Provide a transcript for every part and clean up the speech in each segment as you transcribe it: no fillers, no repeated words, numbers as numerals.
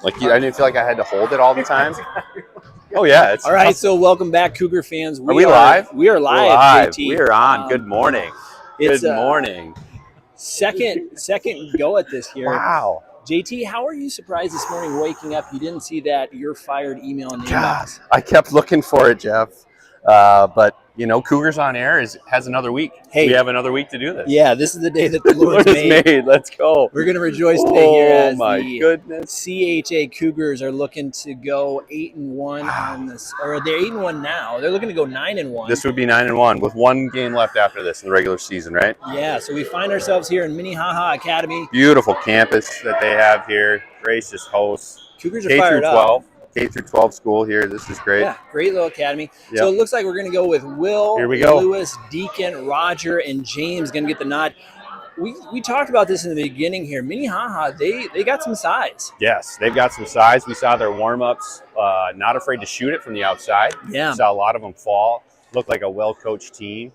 Like I didn't feel like I had to hold it all the time. Oh yeah. All right, so welcome back, Cougar fans. Are we live? We are live. We're live. JT. We are on. Good morning. It's Good morning. Second go at this here. Wow. JT, how are you surprised this morning waking up? You didn't see that you're fired email in the inbox. I kept looking for it, Jeff. But you know, Cougars on Air has another week. Hey, we have another week to do this. Yeah, this is the day that the Lord's made. Let's go. We're gonna rejoice today here as goodness. CHA Cougars are looking to go 8-1 on this, or they're 8-1 now. They're looking to go 9-1. This would be 9-1 with one game left after this in the regular season, right? Yeah. So we find ourselves here in Minnehaha Academy. Beautiful campus that they have here. Gracious hosts. Cougars are fired up. K through 12 school here. This is great. Yeah, great little academy. Yep. So it looks like we're going to go with Will, here we go. Lewis, Deacon, Roger, and James going to get the nod. We talked about this in the beginning here. Minnehaha, they got some size. Yes, they've got some size. We saw their warm-ups. Not afraid to shoot it from the outside. Yeah. We saw a lot of them fall. Looked like a well-coached team.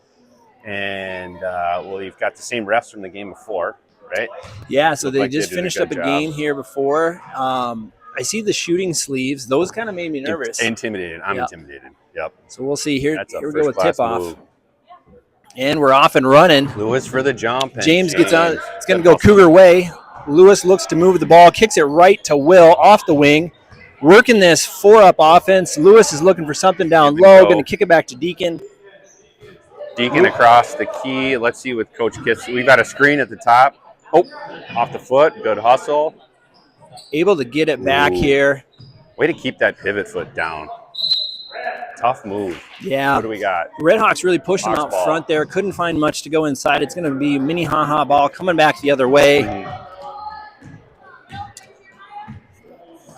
And, well, you've got the same refs from the game before, right? Yeah, so they like just they did finished a up good a job. game here before. I see the shooting sleeves. Those kind of made me nervous. Intimidated. I'm intimidated. Yep. So we'll see here. That's Here we go with first-class tip-off. move. And we're off and running. Lewis for the jump. And James gets on. It's going to go Cougar way. Lewis looks to move the ball, kicks it right to Will off the wing. Working this 4-up offense. Lewis is looking for something down low. Going to kick it back to Deacon. Deacon across the key. Let's see with Coach Kitts. We've got a screen at the top. Oh, off the foot. Good hustle. Able to get it back here. Way to keep that pivot foot down. Tough move. Yeah. What do we got? Redhawks really pushed them out front there. Couldn't find much to go inside. It's going to be Minnehaha ball coming back the other way.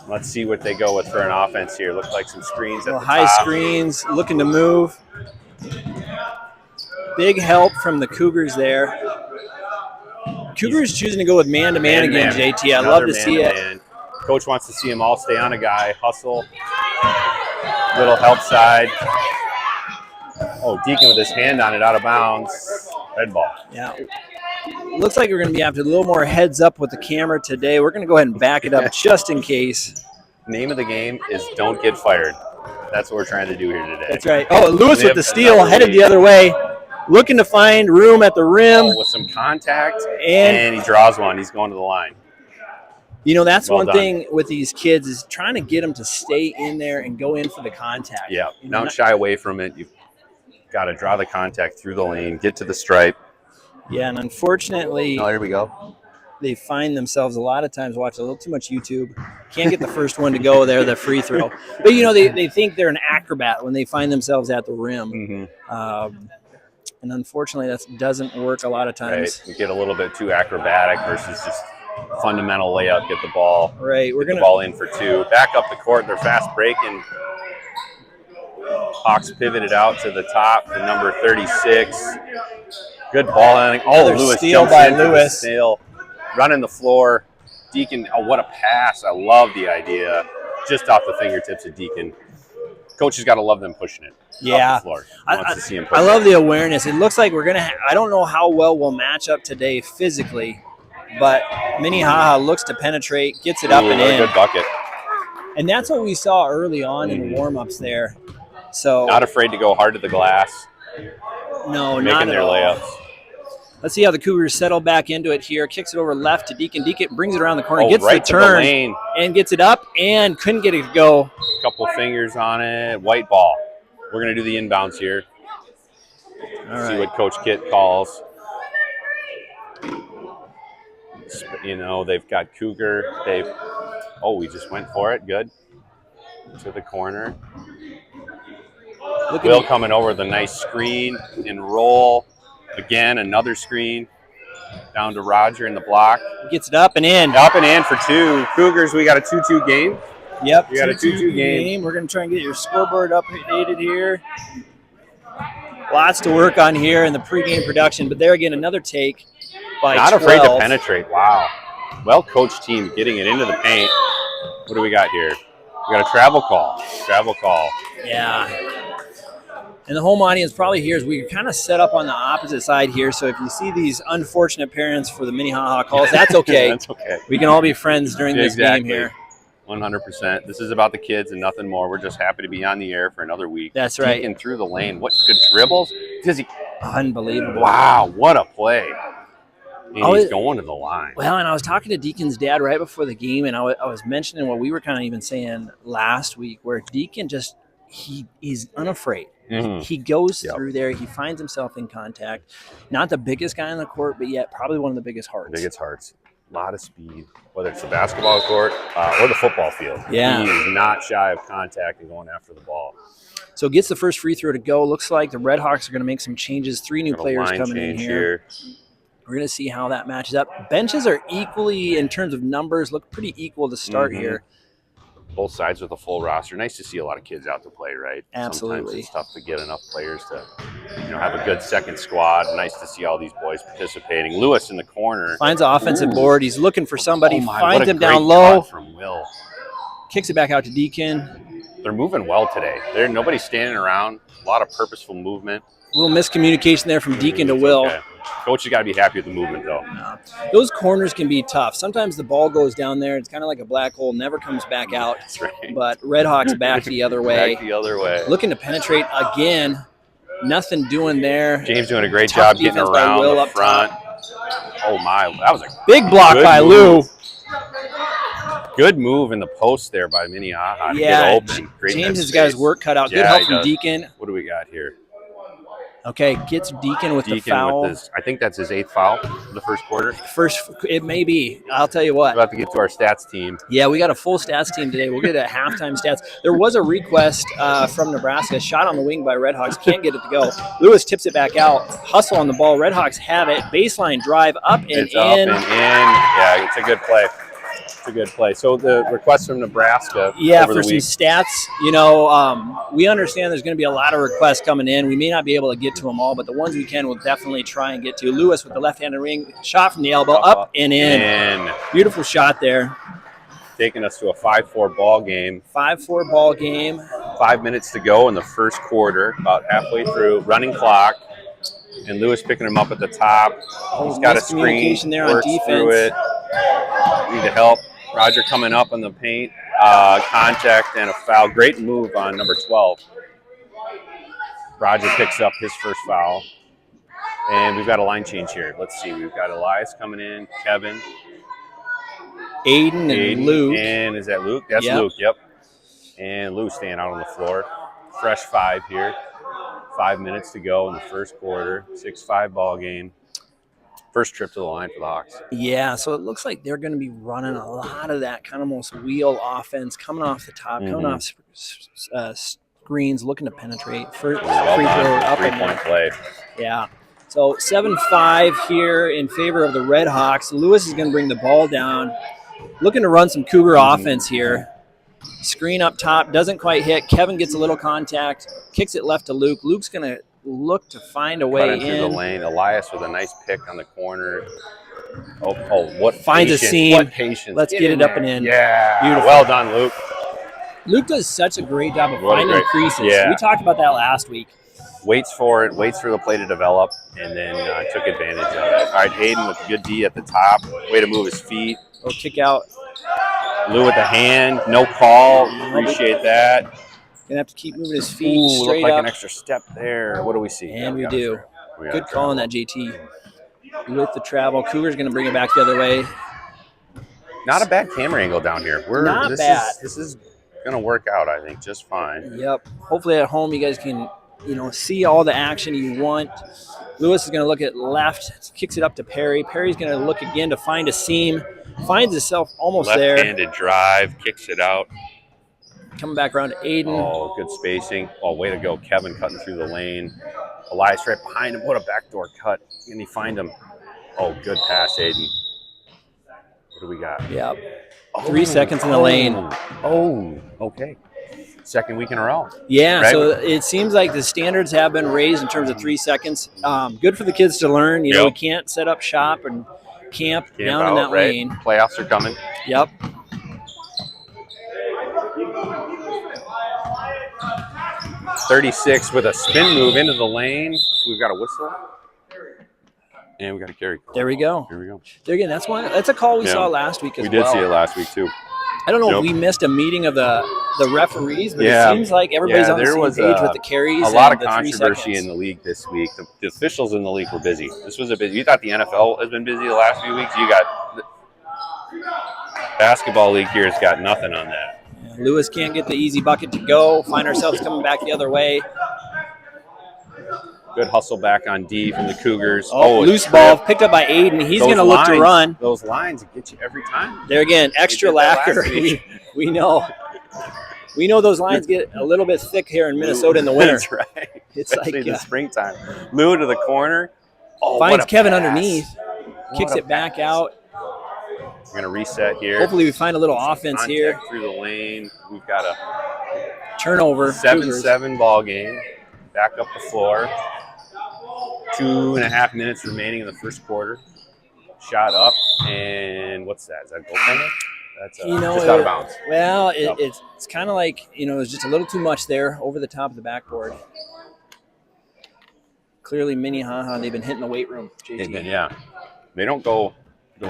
Let's see what they go with for an offense here. Looks like some screens at the High top. screens, looking to move. Big help from the Cougars there. Cougars choosing to go with man-to-man again, JT. I love to see it. Coach wants to see them all stay on a guy, hustle. Little help side. Oh, Deacon with his hand on it, out of bounds. Red ball. Yeah. Looks like we're going to be after a little more heads up with the camera today. We're going to go ahead and back it up just in case. Name of the game is Don't Get Fired. That's what we're trying to do here today. That's right. Oh, Lewis with the steal, headed the other way. Looking to find room at the rim. With some contact, and he draws one. He's going to the line. You know, that's one thing with these kids is trying to get them to stay in there and go in for the contact. Yeah, don't shy away from it. You've got to draw the contact through the lane, get to the stripe. Yeah, and unfortunately, here we go. They find themselves a lot of times watching a little too much YouTube. Can't get the first one to go there, the free throw. But, you know, they think they're an acrobat when they find themselves at the rim. And unfortunately, that doesn't work a lot of times. Right. You get a little bit too acrobatic versus just fundamental layup, get the ball. Right. We're going to ball in for two. Back up the court. They're fast breaking. Hawks pivoted out to the top for number 36. Good ball. Oh, Lewis steal jumps by in Lewis. Steal. Running the floor. Deacon, oh, what a pass. I love the idea. Just off the fingertips of Deacon. Coach has got to love them pushing it. Yeah. Off the floor. Wants to see him push I love the awareness. It looks like we're going to I don't know how well we'll match up today physically, but Minnehaha looks to penetrate, gets it up and in. Good bucket. And that's what we saw early on in the warm-ups there. So not afraid to go hard to the glass. No, making not their at all. layups. Let's see how the Cougars settle back into it here. Kicks it over left to Deacon. Deacon brings it around the corner, gets right the turn, to the lane. And gets it up and couldn't get it to go. Couple fingers on it. White ball. We're going to do the inbounds here. All right. See what Coach Kitt calls. You know, they've got Cougar. We just went for it. Good. To the corner. Will coming over with a nice screen and roll. Again, another screen. Down to Roger in the block. Gets it up and in. Up and in for two. Cougars, we got a 2-2 game. Yep. We got a 2-2 game. We're going to try and get your scoreboard updated here. Lots to work on here in the pregame production, but there again, another take by Not 12. afraid to penetrate. Wow. Well-coached team getting it into the paint. What do we got here? We got a travel call. Travel call. Yeah. And the home audience probably hears we're kind of set up on the opposite side here. So if you see these unfortunate parents for the Minnehaha calls, that's okay. That's okay. We can all be friends during this game here. 100%. This is about the kids and nothing more. We're just happy to be on the air for another week. That's right. Deacon through the lane. What good dribbles? Does he? Unbelievable. Wow, what a play. And he's going to the line. Well, and I was talking to Deacon's dad right before the game, and I was mentioning what we were kind of even saying last week, where Deacon just he's unafraid. Mm-hmm. He goes through there. He finds himself in contact. Not the biggest guy on the court, but yet probably one of the biggest hearts. Biggest hearts. A lot of speed, whether it's the basketball court or the football field. Yeah. He is not shy of contact and going after the ball. So gets the first free throw to go. Looks like the Red Hawks are going to make some changes. 3 new players coming in here. We're going to see how that matches up. Benches are equally, in terms of numbers, look pretty equal to start here. Both sides with a full roster. Nice to see a lot of kids out to play, right? Absolutely. Sometimes it's tough to get enough players to, have a good second squad. Nice to see all these boys participating. Lewis in the corner. Finds an offensive board. He's looking for somebody. Finds him down great low. cut from Will. Kicks it back out to Deacon. They're moving well today. Nobody's standing around. A lot of purposeful movement. A little miscommunication there from Deacon to Will. Okay. Coach has got to be happy with the movement, though. Those corners can be tough. Sometimes the ball goes down there. It's kind of like a black hole, never comes back out. That's right. But Red Hawks back the other way. Back the other way. Looking to penetrate again. Nothing doing there. James doing a great job getting around the front. Oh, my. That was a big block by Lou. Good move in the post there by Minnehaha. Yeah, Great James has got his work cut out. Good help from Deacon. What do we got here? Okay, gets Deacon with the foul. I think that's his 8th foul of the first quarter. It may be. I'll tell you what. We're about to get to our stats team. Yeah, we got a full stats team today. We'll get a halftime stats. There was a request from Nebraska. Shot on the wing by Red Hawks. Can't get it to go. Lewis tips it back out. Hustle on the ball. Red Hawks have it. Baseline drive up and it's in. Up and in. Yeah, it's a good play. A good play. So the request from Nebraska. For some stats, we understand there's going to be a lot of requests coming in. We may not be able to get to them all, but the ones we can, we'll definitely try and get to. Lewis with the left-handed ring, shot from the elbow, up and in. Beautiful shot there. Taking us to a 5-4 ball game. 5-4 ball game. 5 minutes to go in the first quarter, about halfway through. Running clock. And Lewis picking him up at the top. He's got a screen. There on defense. Through it. Need to help. Roger coming up on the paint, contact and a foul. Great move on number 12. Roger picks up his first foul. And we've got a line change here. Let's see. We've got Elias coming in, Kevin. Aiden and Luke. And is that Luke? That's Luke, yep. And Luke staying out on the floor. Fresh 5 here. 5 minutes to go in the first quarter. 6-5 ball game. First trip to the line for the Hawks. Yeah, so it looks like they're going to be running a lot of that kind of almost wheel offense, coming off the top, coming off screens, looking to penetrate. Free throw up and three-point play. Yeah. So 7-5 here in favor of the Red Hawks. Lewis is going to bring the ball down, looking to run some Cougar offense here. Screen up top, doesn't quite hit. Kevin gets a little contact, kicks it left to Luke. Luke's going to look to find a way in. Through the lane. Elias with a nice pick on the corner. What finds patience. A seam. What patience. Let's get it up and in. Yeah. Beautiful. Well done, Luke. Luke does such a great job of finding creases. Yeah. We talked about that last week. Waits for it, waits for the play to develop, and then took advantage of it. All right, Aiden with a good D at the top. Way to move his feet. Go kick out. Lou with the hand. No call. Appreciate that. Gonna have to keep moving his feet straight looked like up. an extra step there. What do we see? And we do. Good call on that, JT. With the travel. Cougar's going to bring it back the other way. Not a bad camera angle down here. Not bad. This is going to work out, I think, just fine. Yep. Hopefully at home you guys can, see all the action you want. Lewis is going to look at left, kicks it up to Perry. Perry's going to look again to find a seam. Finds himself almost there. Left-handed drive, kicks it out. Coming back around to Aiden. Oh, good spacing. Oh, way to go. Kevin cutting through the lane. Elias right behind him. What a backdoor cut. Can he find him? Oh, good pass, Aiden. What do we got? Yep. 3 seconds in the lane. Oh, okay. Second week in a row. Yeah, right? So it seems like the standards have been raised in terms of 3 seconds. Good for the kids to learn. We can't set up shop and camp down out, in that right? lane. Playoffs are coming. Yep. .36 with a spin move into the lane. We've got a whistle. And we got a carry call. There we go. Here we go. There again, that's a call we saw last week as well. We did see it last week too. I don't know Nope. if we missed a meeting of the referees, but Yeah. it seems like everybody's on the there same was page with the carries. a lot of and the 3 controversy seconds. in the league this week. The officials in the league were busy. This was a busy. You thought the NFL has been busy the last few weeks. You got the basketball league here has got nothing on that. Yeah, Lewis can't get the easy bucket to go. Find ourselves coming back the other way. Good hustle back on D from the Cougars. Oh, a loose trip. ball picked up by Aiden. He's Those going to look to lines- run. Those lines get you every time. There again, extra did that last lacquer. week. We know. Those lines get a little bit thick here in Minnesota in the winter. That's right. It's Especially like in the springtime. Lou to the corner. Oh, finds what a Kevin pass. underneath, kicks What a it back pass. out. We're gonna reset here. Hopefully we find a little offense Contact here. through the lane. We've got a Turnover. 7-7 ball game. Back up the floor. 2.5 minutes remaining in the first quarter. Shot up, and what's that? Is that goaltender? That's just out of bounds. Well, Yep. it's kind of like, it was just a little too much there over the top of the backboard. Clearly, Minnehaha, they've been hitting the weight room, JT. Yeah, they don't go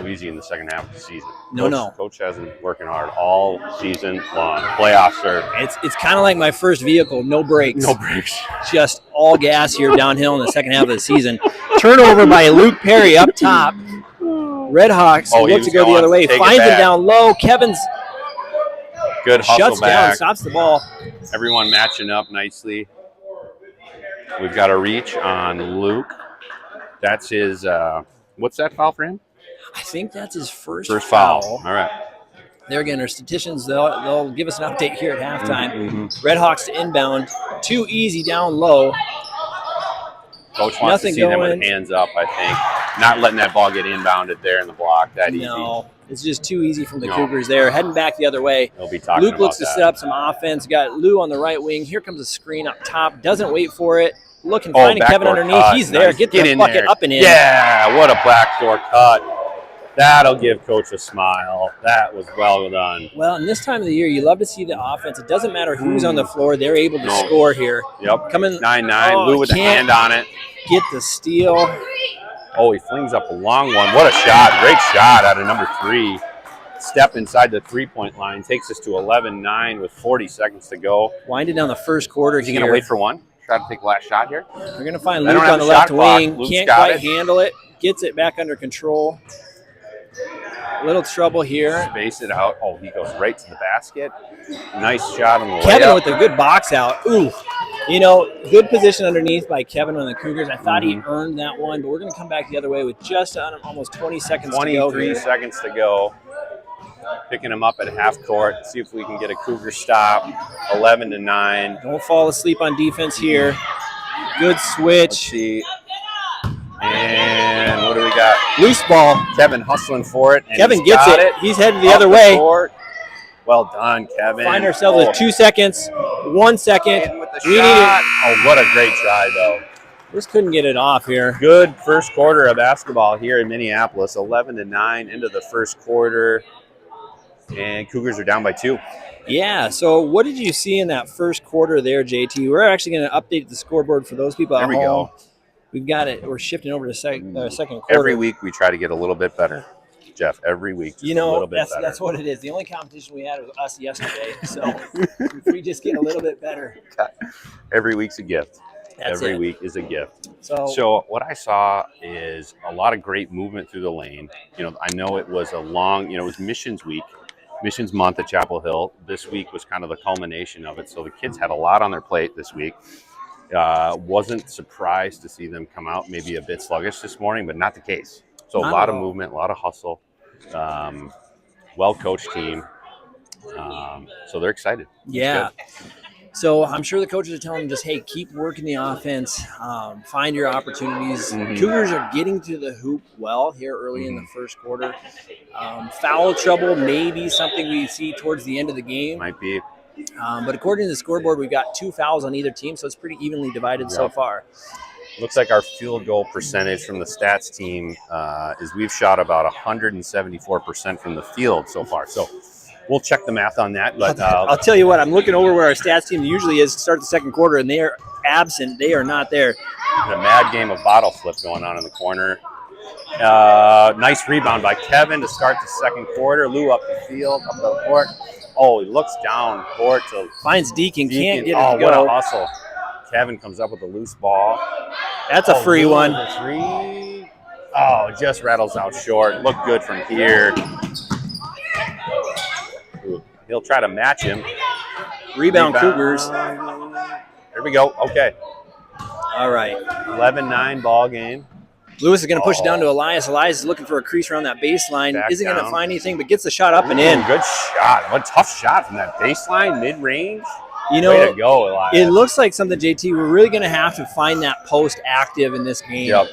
easy in the second half of the season. No. Coach has been working hard all season long. Playoffs are It's kind of like my first vehicle, no brakes. no breaks. Just all gas here downhill in the second half of the season. Turnover by Luke Perry up top. Red Hawks Oh, he look was to go the going. other way. Take it Finds him back. down low. Kevin's Good hustle shuts down, back. stops the ball. Everyone matching up nicely. We've got a reach on Luke. That's his. What's that foul for him? I think that's his first foul. All right. There again, our statisticians, they'll give us an update here at halftime. Mhm. Red Hawks to inbound. Too easy down low. Coach wants Nothing to see them going. with hands up, I think. Not letting that ball get inbounded there in the block that easy. No, it's just too easy from the No. Cougars there. Heading back the other way. They'll be talking Luke about looks to that. set up some offense. Got Lou on the right wing. Here comes a screen up top. Doesn't wait for it. Looking, Oh, finding Kevin backdoor underneath. cut. He's there. Nice. Get the in bucket there. up and in. Yeah, what a backdoor cut. That'll give Coach a smile. That was well done. Well, in this time of the year, you love to see the offense. It doesn't matter who's on the floor. They're able to No. score here. Yep. Coming 9-9. Oh, Lou with the can't hand on it. get the steal. Oh, he flings up a long one. What a shot. Great shot out of number 3. Step inside the three-point line. Takes us to 11-9 with 40 seconds to go. Winding down the first quarter Is he here. going to wait for one? Try to take the last shot here? We're going to find They Luke don't have on the a left shot clock. wing. Luke's Can't got quite it. handle it. Gets it back under control. Little trouble here. Space it out. Oh, he goes right to the basket. Nice shot on the Kevin layup. with a good box out. Ooh. Good position underneath by Kevin on the Cougars. I thought he earned that one, but we're going to come back the other way with just almost 20 seconds to go 23 here. seconds to go. Picking him up at half court. See if we can get a Cougar stop. 11-9. Don't fall asleep on defense here. Good Let's switch. see. And what do we got? Loose ball. Kevin hustling for it. And Kevin he's gets got it. He's headed the Off other way. court. Well done, Kevin. Find ourselves Oh, with 2 seconds, 1 second. in with the We need shot. it. Oh, what a great try, though. Just couldn't get it off here. Good first quarter of basketball here in Minneapolis. 11-9 into the first quarter. And Cougars are down by 2. Yeah, so what did you see in that first quarter there, JT? We're actually going to update the scoreboard for those people at There we home. go. We've got it. We're shifting over to second quarter. Every week we try to get a little bit better, Jeff. Every week, just a little bit better. that's what it is. The only competition we had was us yesterday. So if we just get a little bit better. Every week's a gift. That's Every it. week is a gift. So what I saw is a lot of great movement through the lane. I know it was a long, it was Missions Week, Missions Month at Chapel Hill. This week was kind of the culmination of it. So the kids had a lot on their plate this week. Wasn't surprised to see them come out maybe a bit sluggish this morning, but not the case. So Not a lot at of all. movement, a lot of hustle, well-coached team. So they're excited. It's yeah. good. So I'm sure the coaches are telling them just, hey, keep working the offense, find your opportunities. Mhm. Cougars are getting to the hoop well here early in the first quarter. Foul trouble may be something we see towards the end of the game. Might be. But according to the scoreboard, we've got 2 fouls on either team, so it's pretty evenly divided so Yep. far. Looks like our field goal percentage from the stats team is we've shot about 174% from the field so far. So we'll check the math on that. But I'll tell you what, I'm looking over where our stats team usually is to start the second quarter, and they are absent. They are not there. a mad game of bottle flip going on in the corner. Nice rebound by Kevin to start the second quarter. Lou up the field, up the court. Oh, he looks down court to finds Deacon, can't get it oh, to go. What a hustle. Kevin comes up with a loose ball. That's a free Lou one. with a three. Oh, just rattles out short. Look good from here. Ooh, he'll try to match him. Rebound Cougars. Here we go. Okay. All right. 11-9 ball game. Lewis is going to push it down to Elias. Elias is looking for a crease around that baseline. Back Isn't going to down. find anything, but gets the shot up and in. Good shot. What a tough shot from that baseline, mid-range. You know, way to go, Elias. it looks like something, JT, we're really going to have to find that post active in this game. Yep.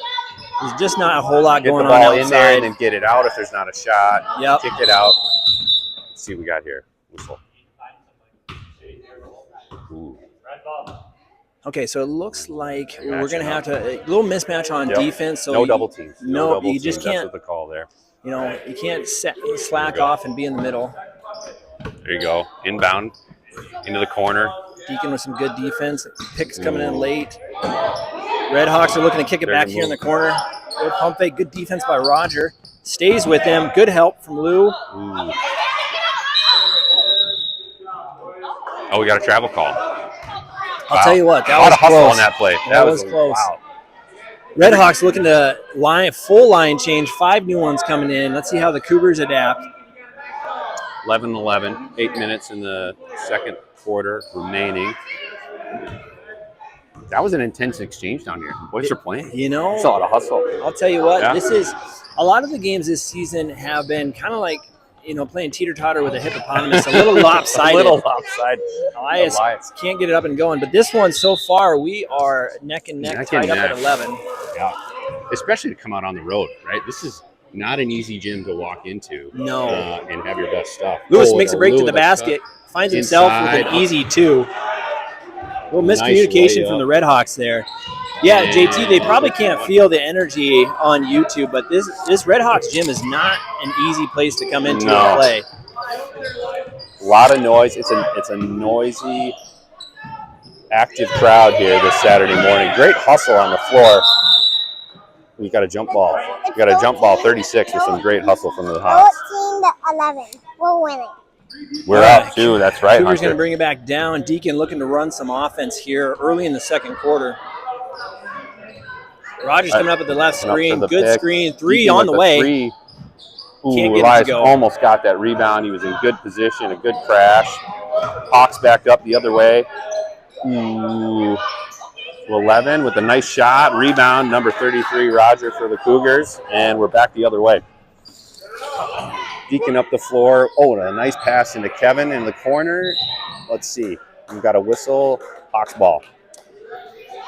There's just not a whole lot Get going the ball on in there outside. and then get it out if there's not a shot. Yep. Kick it out. Let's see what we got here. Whistle. Ooh. Okay, so it looks like we're Matching going to have up. to a little mismatch on Yep. defense. So No double teams. No, double you just teams. can't. That's what the call there. You know, you can't slack There you go. off and be in the middle. There you go. Inbound into the corner. Deacon with some good defense. Picks coming in late. Redhawks are looking to kick it There's back a here in the move. corner. Good pump fake. Good defense by Roger. Stays with him. Good help from Lou. Ooh. Oh, we got a travel call. I'll tell you what, that a lot was of hustle close. on that play. That was close. Wow. Redhawks looking to full line change. 5 new ones coming in. Let's see how the Cougars adapt. 11-11. 8 minutes in the second quarter remaining. That was an intense exchange down here. Boys are playing. You know, It's a lot of hustle. I'll tell you what, Yeah. this is a lot of the games this season have been kind of like, you know, playing teeter-totter with a hippopotamus, a little lopsided. A little offside. Elias can't get it up and going. But this one, so far, we are neck and neck, tied up at 11. Yeah. Especially to come out on the road, right? This is not an easy gym to walk into. No. And have your best stuff. Lewis Oh, makes a break to Lou the with a basket, shot. finds himself with Inside. an easy 2. A little Nice miscommunication layup. from the Redhawks there. Yeah, And JT, they probably can't feel the energy on YouTube, but this Redhawks gym is not an easy place to come into No. and play. A lot of noise. It's a noisy, active crowd here this Saturday morning. Great hustle on the floor. We got a jump ball. We got a jump ball 36 with some great hustle from the Hawks. 14-11. We're winning. We're up too. That's right, Cougars going to Hunter. bring it back down. Deacon looking to run some offense here early in the second quarter. Rogers coming up at the left Coming up screen. for the Good pick. screen. 3 Deacon on with the way. 3. Ooh, Can't get it to Elias go. almost got that rebound. He was in good position, a good crash. Hawks back up the other way. Ooh. 11 with a nice shot. Rebound, number 33, Roger for the Cougars. And we're back the other way. Deacon up the floor. Oh, and a nice pass into Kevin in the corner. Let's see. We've got a whistle. Hawks ball.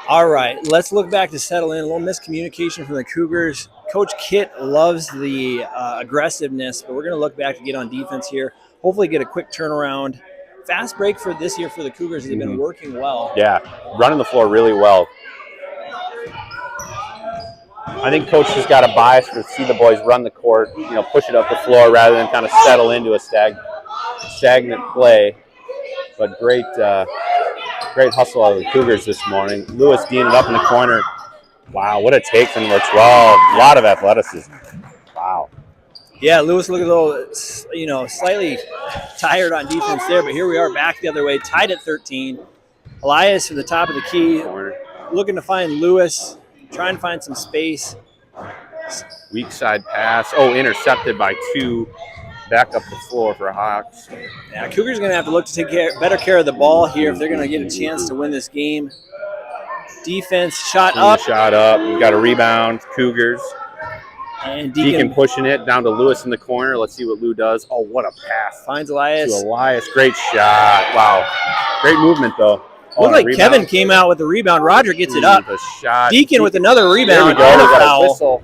All right, let's look back to settle in. A little miscommunication from the Cougars. Coach Kit loves the aggressiveness, but we're going to look back to get on defense here. Hopefully get a quick turnaround. Fast break for this year for the Cougars. They've been working well. Yeah, running the floor really well. I think Coach has got a bias to see the boys run the court, you know, push it up the floor rather than kind of settle into a stagnant play. But great hustle out of the Cougars this morning. Lewis Dean it up in the corner. Wow, what a take from number 12. A lot of athleticism. Wow. Yeah, Lewis looked a little, slightly tired on defense there, but here we are back the other way, tied at 13. Elias from the top of the key, Corner. looking to find Lewis, trying to find some space. Weak side pass. Oh, intercepted by 2. Back up the floor for Hawks. Yeah, Cougars are going to have to look to take better care of the ball here if they're going to get a chance to win this game. Defense shot up, Shot up. We've got a rebound. Cougars. and Deacon Deacon pushing it down to Lewis in the corner. Let's see what Lou does. Oh, what a pass finds to Elias. Elias. Great shot. Wow. Great movement, though. Oh, Looked like rebound. Kevin came out with the rebound. Roger gets it up. The shot. Deacon with another There we rebound go. and a We got a foul. whistle.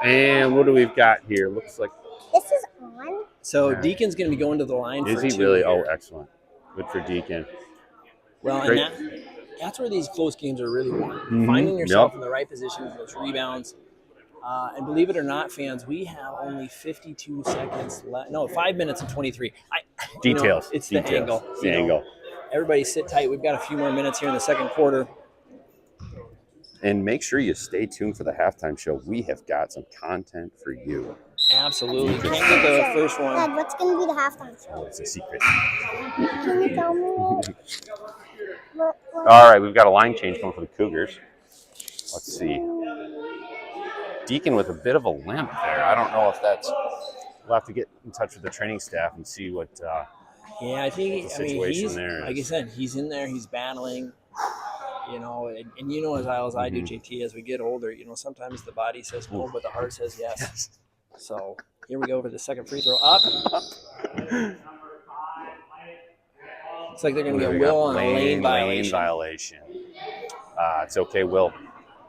And what do we've got here? Looks like, This is on. So Yeah. Deacon's going to be going to the line is for he 2 really? here. Oh, excellent. Good for Deacon. Well, Great. and that's where these close games are really won. Mhm. Finding yourself Yep. in the right position for those rebounds. And believe it or not, fans, we have only 52 seconds left. No, 5 minutes and 23. Details. It's Details. the angle. It's the You know, angle. Everybody sit tight. We've got a few more minutes here in the second quarter. And make sure you stay tuned for the halftime show. We have got some content for you. Absolutely. Can't get the first one. Dad, what's going to be the halftime show? Oh, it's a secret. Can you tell me what? All right, we've got a line change going for the Cougars. Let's see. Deacon with a bit of a limp there. I don't know if that's. We'll have to get in touch with the training staff and see what. Yeah, I think. The I mean, situation he's there like I is. said, he's in there. He's battling. You know, and you know as well as I do, JT. As we get older, you know, sometimes the body says no, but the heart says yes. So here we go for the second free throw up. Looks like they're going to get Will on a lane violation. It's okay, Will.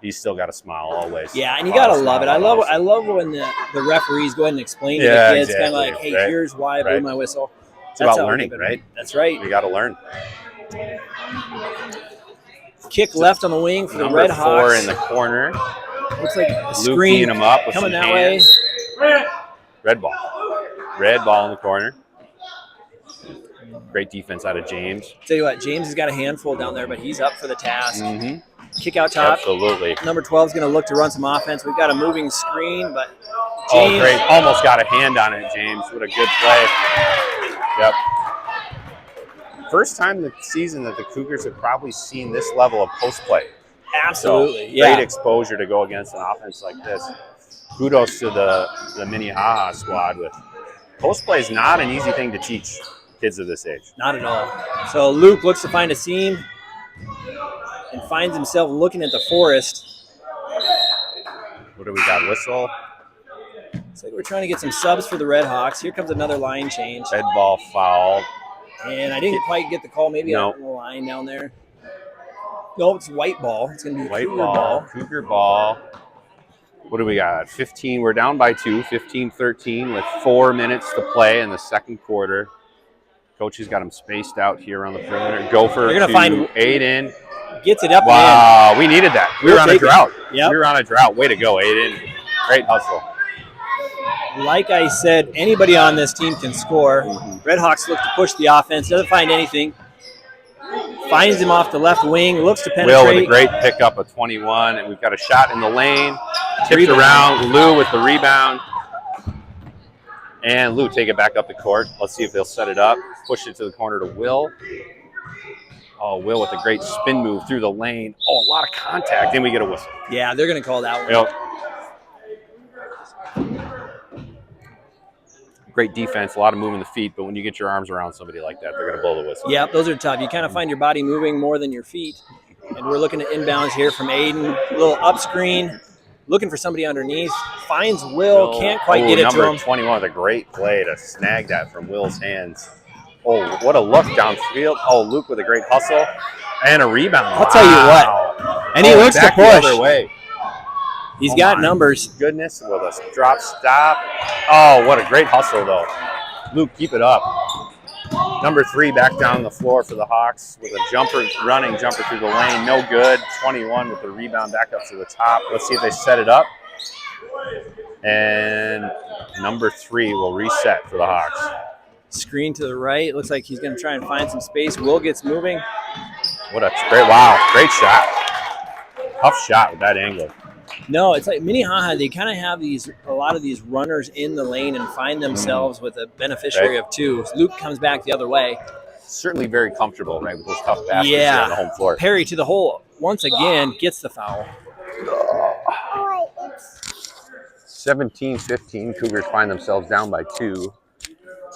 He's still got a smile always. Yeah, and you gotta love it. I love when the referees go ahead and explain to the kids, kind of like, "Hey, here's why I blew my whistle." It's about learning, right? That's right. You got to learn. Kick left on the wing for the Number Red 4 Hawks. in the corner. Looks like a Luke screen teeing him up with coming some that hands. way. Red ball. Red ball in the corner. Great defense out of James. Tell you what, James has got a handful down there, but he's up for the task. Mm-hmm. Kick out top. Absolutely. Number 12 is going to look to run some offense. We've got a moving screen, but James. Oh, great. Almost got a hand on it, James. What a good play. Yep. First time this season that the Cougars have probably seen this level of post play. Absolutely. So, yeah. great exposure to go against an offense like this. Kudos to the Minnehaha squad. With post play is not an easy thing to teach kids of this age. Not at all. So Luke looks to find a seam and finds himself looking at the forest. What do we got? Whistle. It's like we're trying to get some subs for the Red Hawks. Here comes another line change. Red ball foul. And I didn't quite get the call, maybe on the line down there. No, it's white ball. It's going to be White Cougar ball. Cougar ball. What do we got? 15. We're down by 2. 15-13 with 4 minutes to play in the second quarter. Coach has got him spaced out here on the perimeter. Gopher They're gonna to find Aiden. Gets it up Wow, we needed that. We were on a take it. drought. Yep. We were on a drought. Way to go, Aiden. Great hustle. and like I said, anybody on this team can score. Red Hawks look to push the offense. Doesn't find anything. Finds him off the left wing. Looks to penetrate. Will with a great pickup of 21. And we've got a shot in the lane. Tipped around. Lou with the rebound. And Lou take it back up the court. Let's see if they'll set it up. Push it to the corner to Will. Oh, Will with a great spin move through the lane. Oh, a lot of contact. Then we get a whistle. Yeah, they're going to call that one. Yep. Great defense, a lot of moving the feet, but when you get your arms around somebody like that, they're going to blow the whistle. Yeah, those are tough. You kind of find your body moving more than your feet. And we're looking at inbounds here from Aiden. A little up screen. Looking for somebody underneath. Finds Will. Can't quite get it to him. Number 21 with a great play to snag that from Will's hands. Oh, what a look downfield. Oh, Luke with a great hustle. And a rebound. I'll tell you what. And he looks to back the push. other way. He's got numbers. Goodness, with a drop stop. Oh, what a great hustle, though. Luke, keep it up. Number 3 back down the floor for the Hawks with a running jumper through the lane. No good. 21 with the rebound back up to the top. Let's see if they set it up. And number 3 will reset for the Hawks. Screen to the right. Looks like he's going to try and find some space. Will gets moving. What a great shot. Tough shot with that angle. No, it's like Minnehaha. They kind of have a lot of these runners in the lane and find themselves with a beneficiary of 2. Luke comes back the other way. Certainly very comfortable, right, with those tough baskets Yeah. on the home floor. Perry to the hole once again, gets the foul. Oh, wait, it's 17-15. Cougars find themselves down by 2.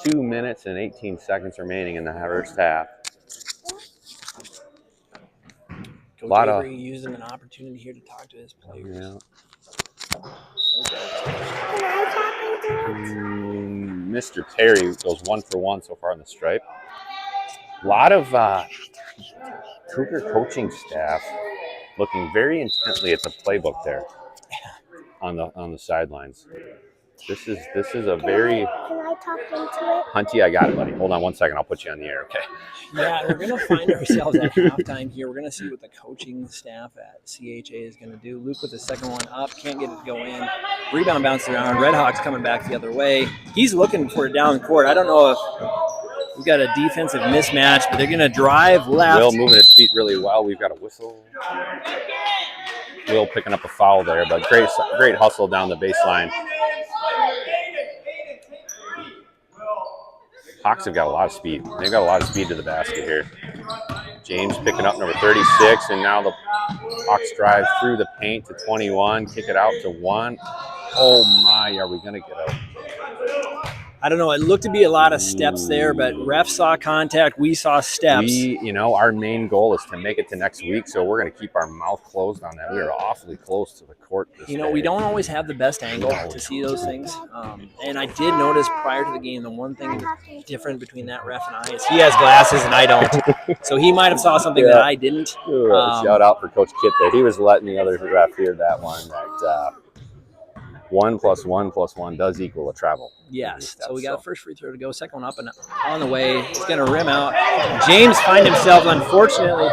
2 minutes and 18 seconds remaining in the first half. Coach Avery used him an opportunity here to talk to his players. Yeah. Can I talk into it? Mr. Terry goes 1 for 1 so far in the stripe. A lot of Cougar coaching staff looking very intently at the playbook there on the sidelines. This is a very Can I talk into it? Hunty. I got it, buddy. Hold on 1 second. I'll put you on the air. Okay. Yeah, we're going to find ourselves at halftime here. We're going to see what the coaching staff at CHA is going to do. Luke with the second one up. Can't get it to go in. Rebound bounced around. Red Hawks coming back the other way. He's looking for it down the court. I don't know if we've got a defensive mismatch, but they're going to drive left. Will moving his feet really well. We've got a whistle. Will picking up a foul there, but great hustle down the baseline. Hawks have got a lot of speed. They've got a lot of speed to the basket here. James picking up number 36, and now the Hawks drive through the paint to 21, kick it out to 1. Oh my, are we going to get out? I don't know. It looked to be a lot of steps there, but ref saw contact. We saw steps. Our main goal is to make it to next week, so we're going to keep our mouth closed on that. We are awfully close to the court this day. We don't always have the best angle to see those things. And I did notice prior to the game, the one thing different between that ref and I is he has glasses and I don't. So he might have saw something that I didn't. Shout out for Coach Kit there. He was letting the other ref hear that one. That 1 + 1 + 1 does equal a travel. Yes. So we got a first free throw to go. Second one up and on the way. He's going to rim out. James find himself, unfortunately,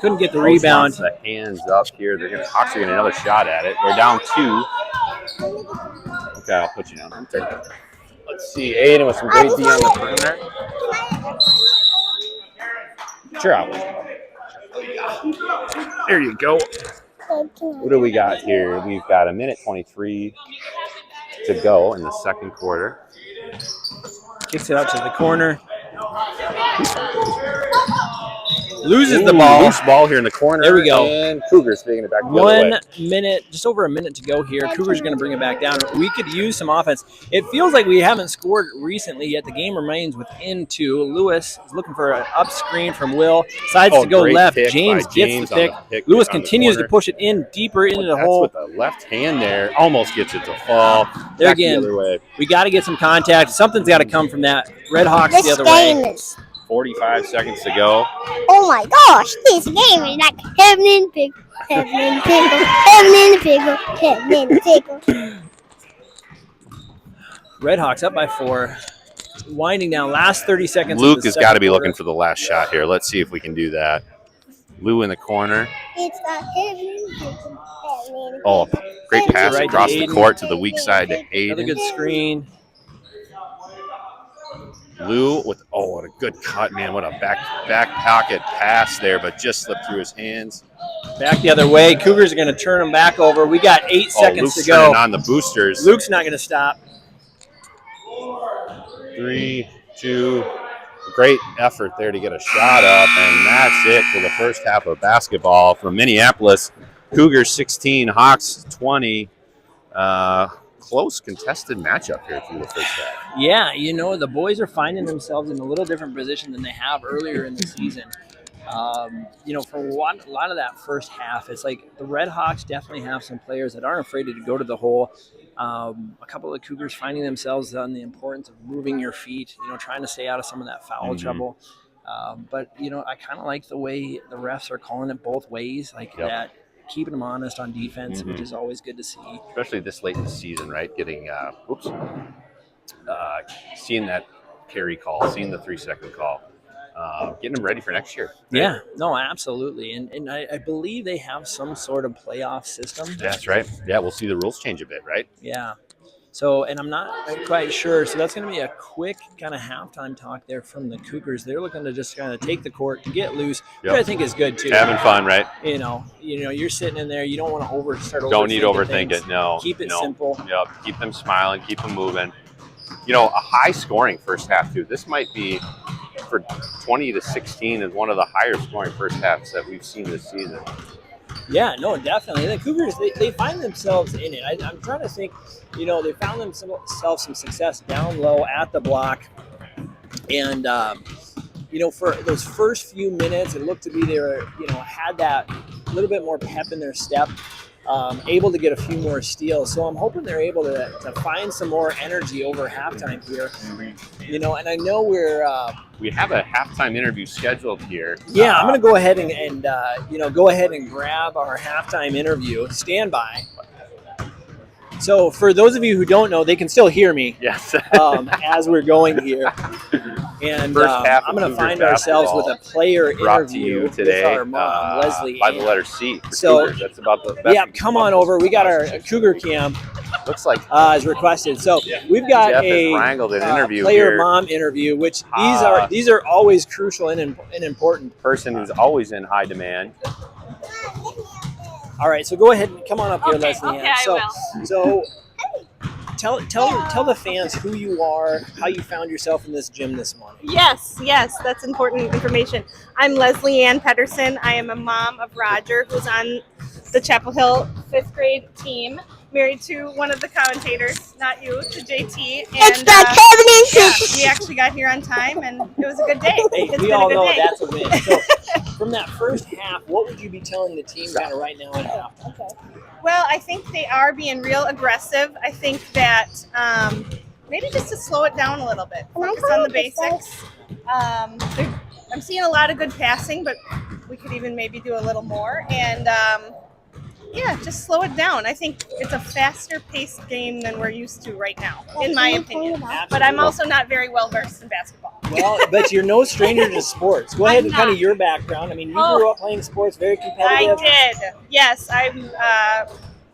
couldn't get the rebound. The hands up here. Hawks are getting another shot at it. They're down 2. Okay, I'll put you down. Let's see. Aiden with some great D on the perimeter. Sure, I will. There you go. What do we got here? We've got 1:23 to go in the second quarter. Kicks it out to the corner. Loses the ball. Loose ball here in the corner. There we go. And Cougars taking it back the other way. 1 minute, just over a minute to go here. Cougars going to bring it back down. We could use some offense. It feels like we haven't scored recently, yet the game remains within 2. Lewis is looking for an up screen from Will. Decides to go left. James gets the pick. Lewis continues to push it in deeper into the hole. With the left hand there. Almost gets it to fall. There again, the other way. We got to get some contact. Something's got to come from that. Red Hawks the other way. 45 seconds to go. Oh my gosh, this game is like heaven and pickle, heaven and pickle, heaven and pickle, heaven and pickle. Red Hawks up by 4. Winding down, last 30 seconds. Luke has got to be looking for the last shot here. Let's see if we can do that. Lou in the corner. It's a heaven and pickle, heaven and pickle. Oh, great pass right across to the Aiden. court to the weak side to Another Aiden. good screen. Lou with what a good cut, man! What a back pocket pass there, but just slipped through his hands. Back the other way. Cougars are going to turn them back over. We got 8 seconds Luke's to go. turning on the boosters. Luke's not going to stop. 3, 2. Great effort there to get a shot up, and that's it for the first half of basketball from Minneapolis. Cougars 16, Hawks 20. Close contested matchup here through the first half. Yeah, the boys are finding themselves in a little different position than they have earlier in the season. For a lot of that first half, it's like the Red Hawks definitely have some players that aren't afraid to go to the hole. A couple of Cougars finding themselves on the importance of moving your feet, trying to stay out of some of that foul trouble. But I kind of like the way the refs are calling it both ways, like that. Keeping them honest on defense, which is always good to see. Especially this late in the season, right? Getting, seeing that carry call, seeing the 3-second call, getting them ready for next year. Right? Yeah, no, absolutely. And I believe they have some sort of playoff system. That's right. Yeah, we'll see the rules change a bit, right? Yeah. So, and I'm not quite sure. So that's going to be a quick kind of halftime talk there from the Cougars. They're looking to just kind of take the court to get loose, which I think is good too. Having fun, right? You're sitting in there. You don't want to Don't need to overthink it. No. Keep it simple. Yep. Keep them smiling. Keep them moving. A high scoring first half too. This might be for 20-16 is one of the higher scoring first halves that we've seen this season. Yeah, no, definitely. The Cougars, they find themselves in it. I'm trying to think, they found themselves some success down low at the block. And, for those first few minutes, it looked to be they were, had that little bit more pep in their step, able to get a few more steals. So I'm hoping they're able to find some more energy over halftime here. And I know we have a halftime interview scheduled here. Yeah, I'm going to go ahead and go ahead and grab our halftime interview. Stand by. So for those of you who don't know, they can still hear me. Yes. As we're going here. And I'm going to find ourselves with a player interview today with our mom, Leslie. By the letter C. So Cougars. That's about the best. Yeah, come on over. We got our Cougar Cam. Looks like as requested. So we've got Jeff a has wrangled an interview player here. mom interview, which these are always crucial and important. Person who's always in high demand. All right, so go ahead and come on up here, Okay, Leslie Ann. okay, I So, will. so tell the fans who you are, how you found yourself in this gym this morning. Yes, that's important information. I'm Leslie Ann Pedersen. I am a mom of Roger, who's on the Chapel Hill 5th grade team, married to one of the commentators, not you, to JT. And, It's the Kevin and yeah, we actually got here on time, and it was a good day. Hey, It's we been all a good know day. that's a win. So, from that first half, what would you be telling the team kind of right now at halftime? Well, I think they are being real aggressive. I think that maybe just to slow it down a little bit, focus on the basics. I'm seeing a lot of good passing, but we could even maybe do a little more. And yeah, just slow it down. I think it's a faster paced game than we're used to right now, in my opinion. But I'm also not very well versed in basketball. Well, but you're no stranger to sports. Go ahead and kind of your background. I mean, you grew up playing sports, very competitive. I did. Yes, I'm a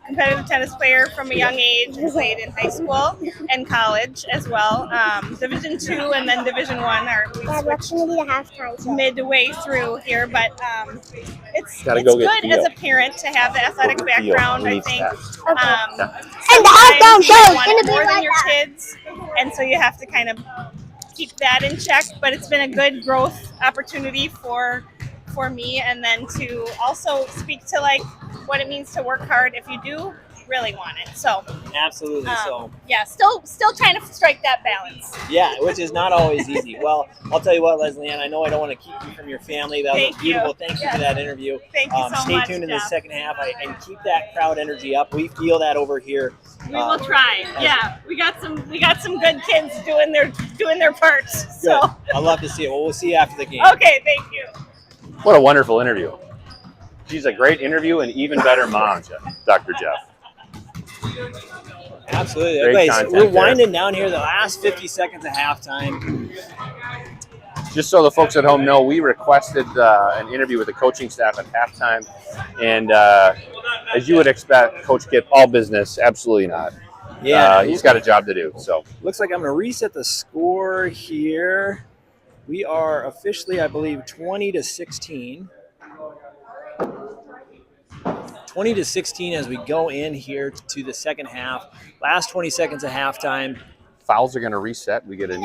competitive tennis player from a young age. I played in high school and college as well. Division II and then Division I. We switched midway through here, but it's Gotta go good get Theo. as a parent to have the athletic Go get Theo. background. We I need think. stats. And the Sometimes outbound show you is want gonna it be more than like your that. kids, and so you have to kind of keep that in check. But it's been a good growth opportunity for me, and then to also speak to like what it means to work hard if you do really want it. So Absolutely. So, yeah, still trying to strike that balance. yeah, which is not always easy. Well, I'll tell you what, Leslie Ann, I know I don't want to keep you from your family. That was Thank beautiful. you. Thank you for that interview. Thank you so stay much, tuned in the Jeff. second half and keep that crowd energy up. We feel that over here. We will try. Yeah, we got some good kids doing their parts. Good. So I love to see it. Well, we'll see you after the game. okay, thank you. What a wonderful interview. She's a great interview and even better mom, Dr. Jeff. Absolutely. Great Okay, so content we're there. winding down here the last 50 seconds of halftime. Just so the folks at home know, we requested an interview with the coaching staff at halftime. And as you would expect, Coach Kip, all business, absolutely not. Yeah. He's got a job to do. So Looks like I'm going to reset the score here. We are officially, I believe, 20-16. 20-16 as we go in here to the second half. Last 20 seconds of halftime. fouls are going to reset. We get a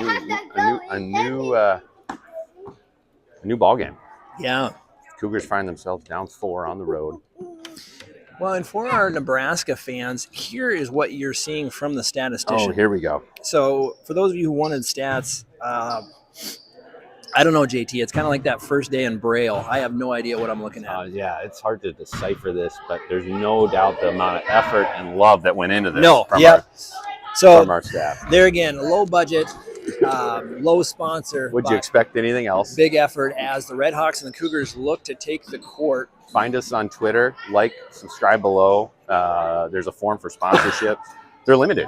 new ball game. Yeah. Cougars find themselves down 4 on the road. Well, and for our Nebraska fans, here is what you're seeing from the statistician. Oh, here we go. So for those of you who wanted stats, I don't know, JT. It's kind of like that first day in Braille. I have no idea what I'm looking at. Yeah, it's hard to decipher this, but there's no doubt the amount of effort and love that went into this from our staff. There again, low budget, low sponsor. Would you but expect anything else? big effort as the Red Hawks and the Cougars look to take the court. Find us on Twitter, subscribe below. There's a form for sponsorship. They're limited.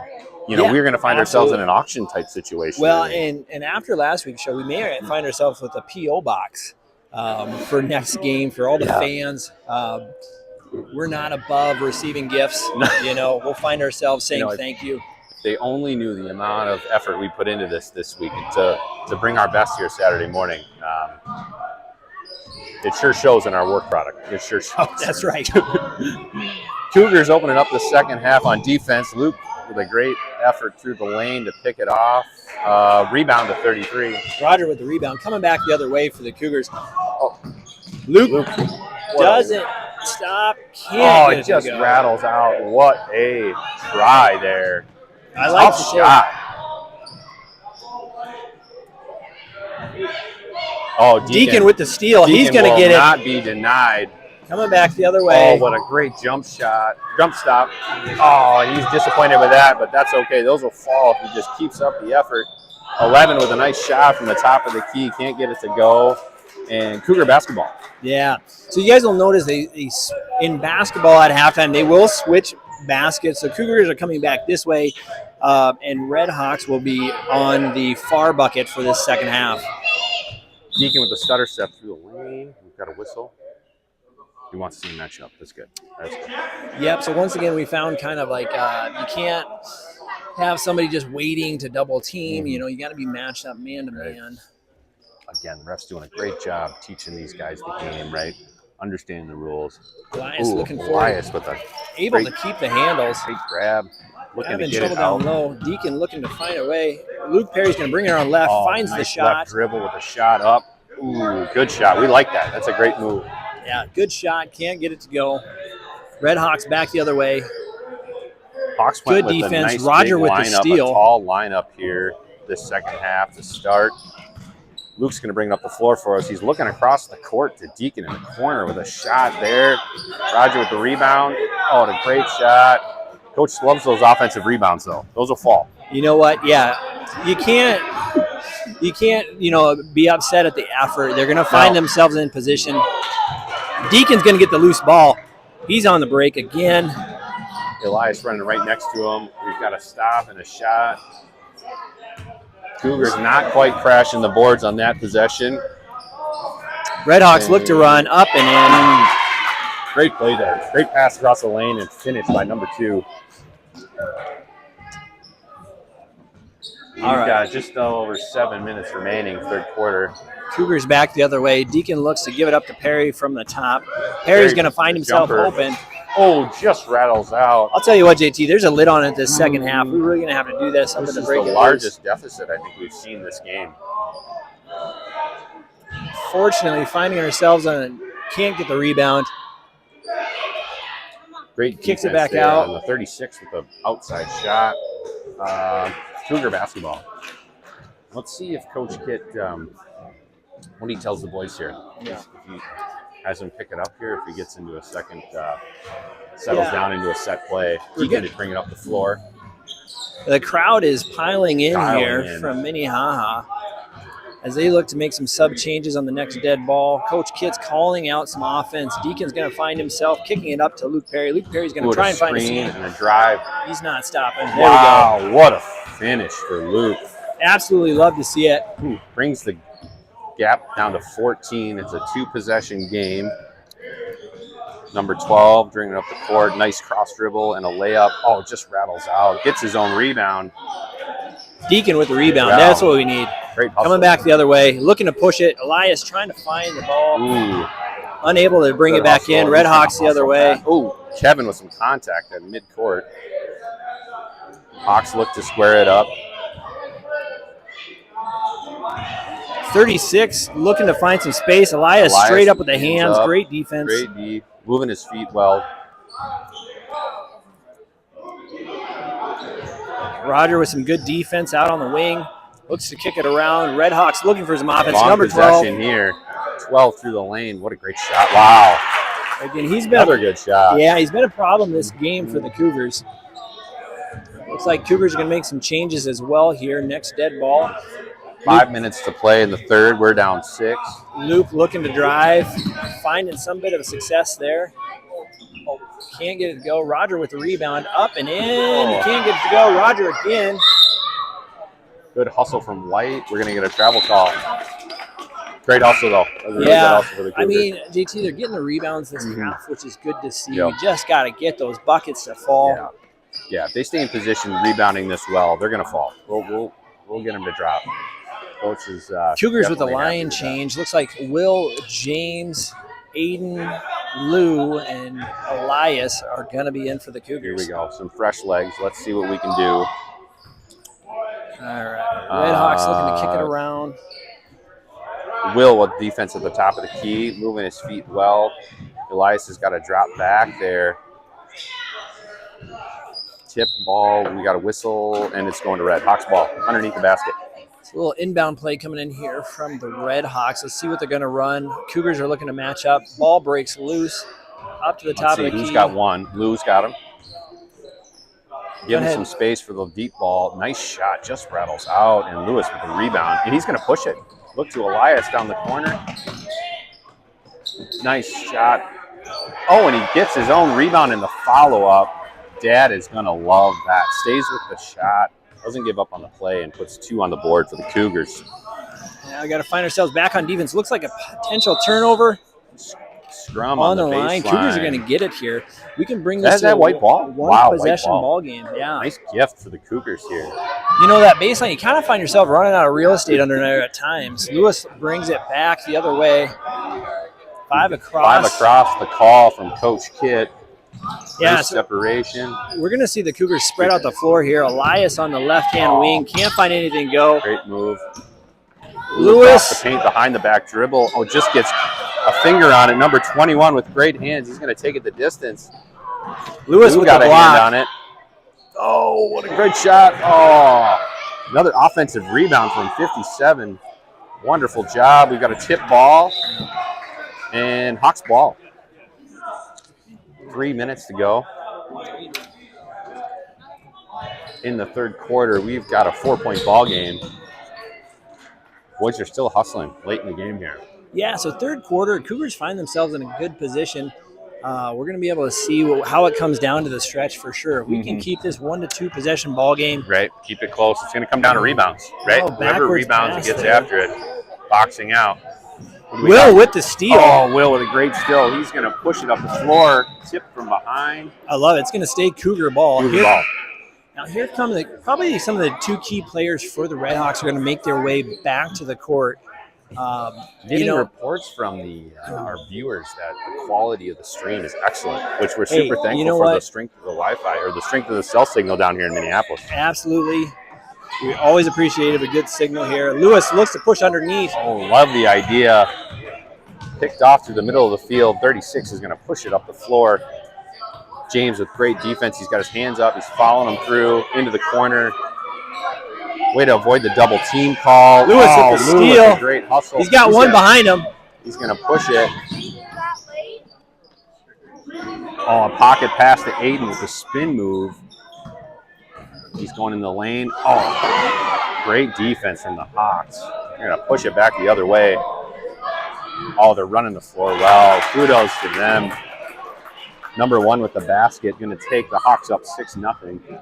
Yeah, we're going to find ourselves in an auction type situation. Well, and after last week's show, we may find ourselves with a P.O. box for next game for all the fans. We're not above receiving gifts. We'll find ourselves saying thank you. If they only knew the amount of effort we put into this week and to bring our best here Saturday morning. It sure shows in our work product. It sure shows. That's right. Cougars opening up the second half on defense. Luke with a great effort through the lane to pick it off. Rebound to 33. Roger with the rebound. Coming back the other way for the Cougars. Luke doesn't stop. It just rattles out. What a try there. I like the shot. Oh, Deacon with the steal. Deacon He's going to get will it. not be denied. Coming back the other way. Oh, what a great jump stop. Oh, he's disappointed with that, but that's okay. Those will fall if he just keeps up the effort. 11 with a nice shot from the top of the key. Can't get it to go. And Cougar basketball. Yeah. So you guys will notice they in basketball at halftime, they will switch baskets. So Cougars are coming back this way, and Red Hawks will be on the far bucket for this second half. Deacon with the stutter step through the lane. We've got a whistle. He wants to see match up. That's good. Yep. So once again, we found kind of like you can't have somebody just waiting to double team. You got to be matched up man to man. Again, refs doing a great job teaching these guys the game, right? understanding the rules. Elias Ooh, looking forward, Elias with a able great- to keep the handles. great grab. Looking to Having get trouble it out. down low. Deacon looking to find a way. Luke Perry's going to bring it on left. Oh, Finds nice the shot. left dribble with a shot up. Ooh, good shot. We like that. That's a great move. Yeah, good shot. Can't get it to go. Red Hawks back the other way. Hawks Good went with defense. a nice Roger big with the lineup, steal. a tall lineup here this second half to start. Luke's going to bring it up the floor for us. He's looking across the court to Deacon in the corner with a shot there. Roger with the rebound. Oh, and a great shot. Coach loves those offensive rebounds, though. Those will fall. You know what? Yeah, you can't, be upset at the effort. They're going to find themselves in position. Deacon's going to get the loose ball. He's on the break again. Elias running right next to him. We've got a stop and a shot. Cougars not quite crashing the boards on that possession. Redhawks look to run up and in. Great play there. Great pass across the lane and finished by number 2. We've got just over 7 minutes remaining, third quarter. Cougars back the other way. Deacon looks to give it up to Perry from the top. Perry's going to find himself jumper. open. Oh, just rattles out. I'll tell you what, JT, there's a lid on it this second half. We're really going to have to do this. I'm This going to is break the it largest deficit I think we've seen this game. loose. Fortunately, finding ourselves on can't get the rebound. Great Kicks it defense back there out. on the 36 with the outside shot. Cougar basketball. Let's see if Coach Kit, what he tells the boys here. Yeah. If he has him pick it up here, if he gets into a second, settles down into a set play, he can bring it up the floor. The crowd is piling in Dialing here in. from Minnehaha as they look to make some sub changes on the next dead ball. Coach Kit's calling out some offense. Deacon's going to find himself kicking it up to Luke Perry. Luke Perry's going to try and find a screen seam. and a drive. He's not stopping. There we Wow, what a finish for Luke. go. Absolutely love to see it. Brings the gap down to 14. It's a 2-possession game. Number 12, bringing it up the court. Nice cross dribble and a layup. Oh, just rattles out. Gets his own rebound. Deacon with the rebound. Wow. That's what we need. Great hustle. Coming back the other way, looking to push it. Elias trying to find the ball. Ooh. Unable to bring it back in. Red Hawks the other way. Ooh, Kevin with some contact at midcourt. Hawks look to square it up. 36 looking to find some space. Elias straight up with the hands. Great defense. Great D. Moving his feet well. Roger with some good defense out on the wing. Looks to kick it around. Red Hawks looking for some offense. Long Number possession 12. here. 12 through the lane. What a great shot. Wow. Again, he's been Another good shot. Yeah, he's been a problem this game for the Cougars. Looks like Cougars are going to make some changes as well here. Next dead ball. 5 minutes to play in the third. We're down 6. Luke looking to drive, finding some bit of success there. Oh, can't get it to go. Roger with the rebound, up and in. Can't get it to go. Roger again. Good hustle from White. We're going to get a travel call. Great hustle, though. That was a really good Yeah, hustle for the I Cougars. mean, JT, they're getting the rebounds this half, which is good to see. Yep. We just got to get those buckets to fall. Yeah, if they stay in position rebounding this well, they're going to fall. We'll get them to drop. Coach is Cougars with the definitely happy line with that. change. Looks like Will, James, Aiden, Lou, and Elias are going to be in for the Cougars. Here we go. Some fresh legs. Let's see what we can do. All right. Red Hawks looking to kick it around. Will with defense at the top of the key, moving his feet well. Elias has got to drop back there. Tip ball. We got a whistle, and it's going to Red. Hawks ball underneath the basket. It's a little inbound play coming in here from the Red Hawks. Let's see what they're going to run. Cougars are looking to match up. Ball breaks loose. Up to the top Let's see of the who's key. got one. Lou's got him. Give him ahead. some space for the deep ball. Nice shot. Just rattles out. And Lewis with the rebound. And he's going to push it. Look to Elias down the corner. Nice shot. Oh, and he gets his own rebound in the follow-up. Dad is going to love that. Stays with the shot. Doesn't give up on the play and puts 2 on the board for the Cougars. Now we got to find ourselves back on defense. Looks like a potential turnover Scrum on on the the line. baseline. Cougars are going to get it here. We can bring this That's to that a white ball? one Wow, white possession ball. ball game. Yeah. Nice gift for the Cougars here. You know, that baseline, you kind of find yourself running out of real estate under there at times. Lewis brings it back the other way. 5 across. 5 across, the call from Coach Kitt. Yeah, Nice separation. We're going to see the Cougars spread out the floor here. Elias on the left-hand wing. Can't find anything to go. Great move. Lewis. Off the paint, behind the back dribble. Oh, just gets a finger on it. Number 21 with great hands. He's going to take it the distance. Lewis with got the a block. hand on it. Oh, what a great shot. Oh, another offensive rebound from 57. Wonderful job. We've got a tip ball and Hawks ball. 3 minutes to go. In the third quarter, we've got a 4-point ball game. Boys are still hustling late in the game here. Yeah, so third quarter, Cougars find themselves in a good position. We're going to be able to see how it comes down to the stretch for sure. If we can keep this 1 to 2 possession ball game. Right, keep it close. It's going to come down to rebounds, right? Oh, Whoever rebounds pass gets there. after it. Boxing out. Will with the steal. Oh, Will with a great steal. He's going to push it up the floor. Tip from behind. I love it. It's going to stay Cougar ball. Cougar ball. Now here come probably some of the 2 key players for the Redhawks are going to make their way back to the court. Getting reports from our viewers that the quality of the stream is excellent, which we're super thankful for the strength of the Wi-Fi or the strength of the cell signal down here in Minneapolis. Absolutely. We always appreciate a good signal here. Lewis looks to push underneath. Oh, love the idea. Picked off through the middle of the field. 36 is going to push it up the floor. James with great defense. He's got his hands up. He's following him through into the corner. Way to avoid the double team call. Lewis with the steal. With a great hustle. He's got one behind him. He's going to push it. Oh, a pocket pass to Aiden with a spin move. He's going in the lane. Oh, great defense from the Hawks. They're going to push it back the other way. Oh, they're running the floor well. Kudos to them. Number 1 with the basket. Going to take the Hawks up 6-0.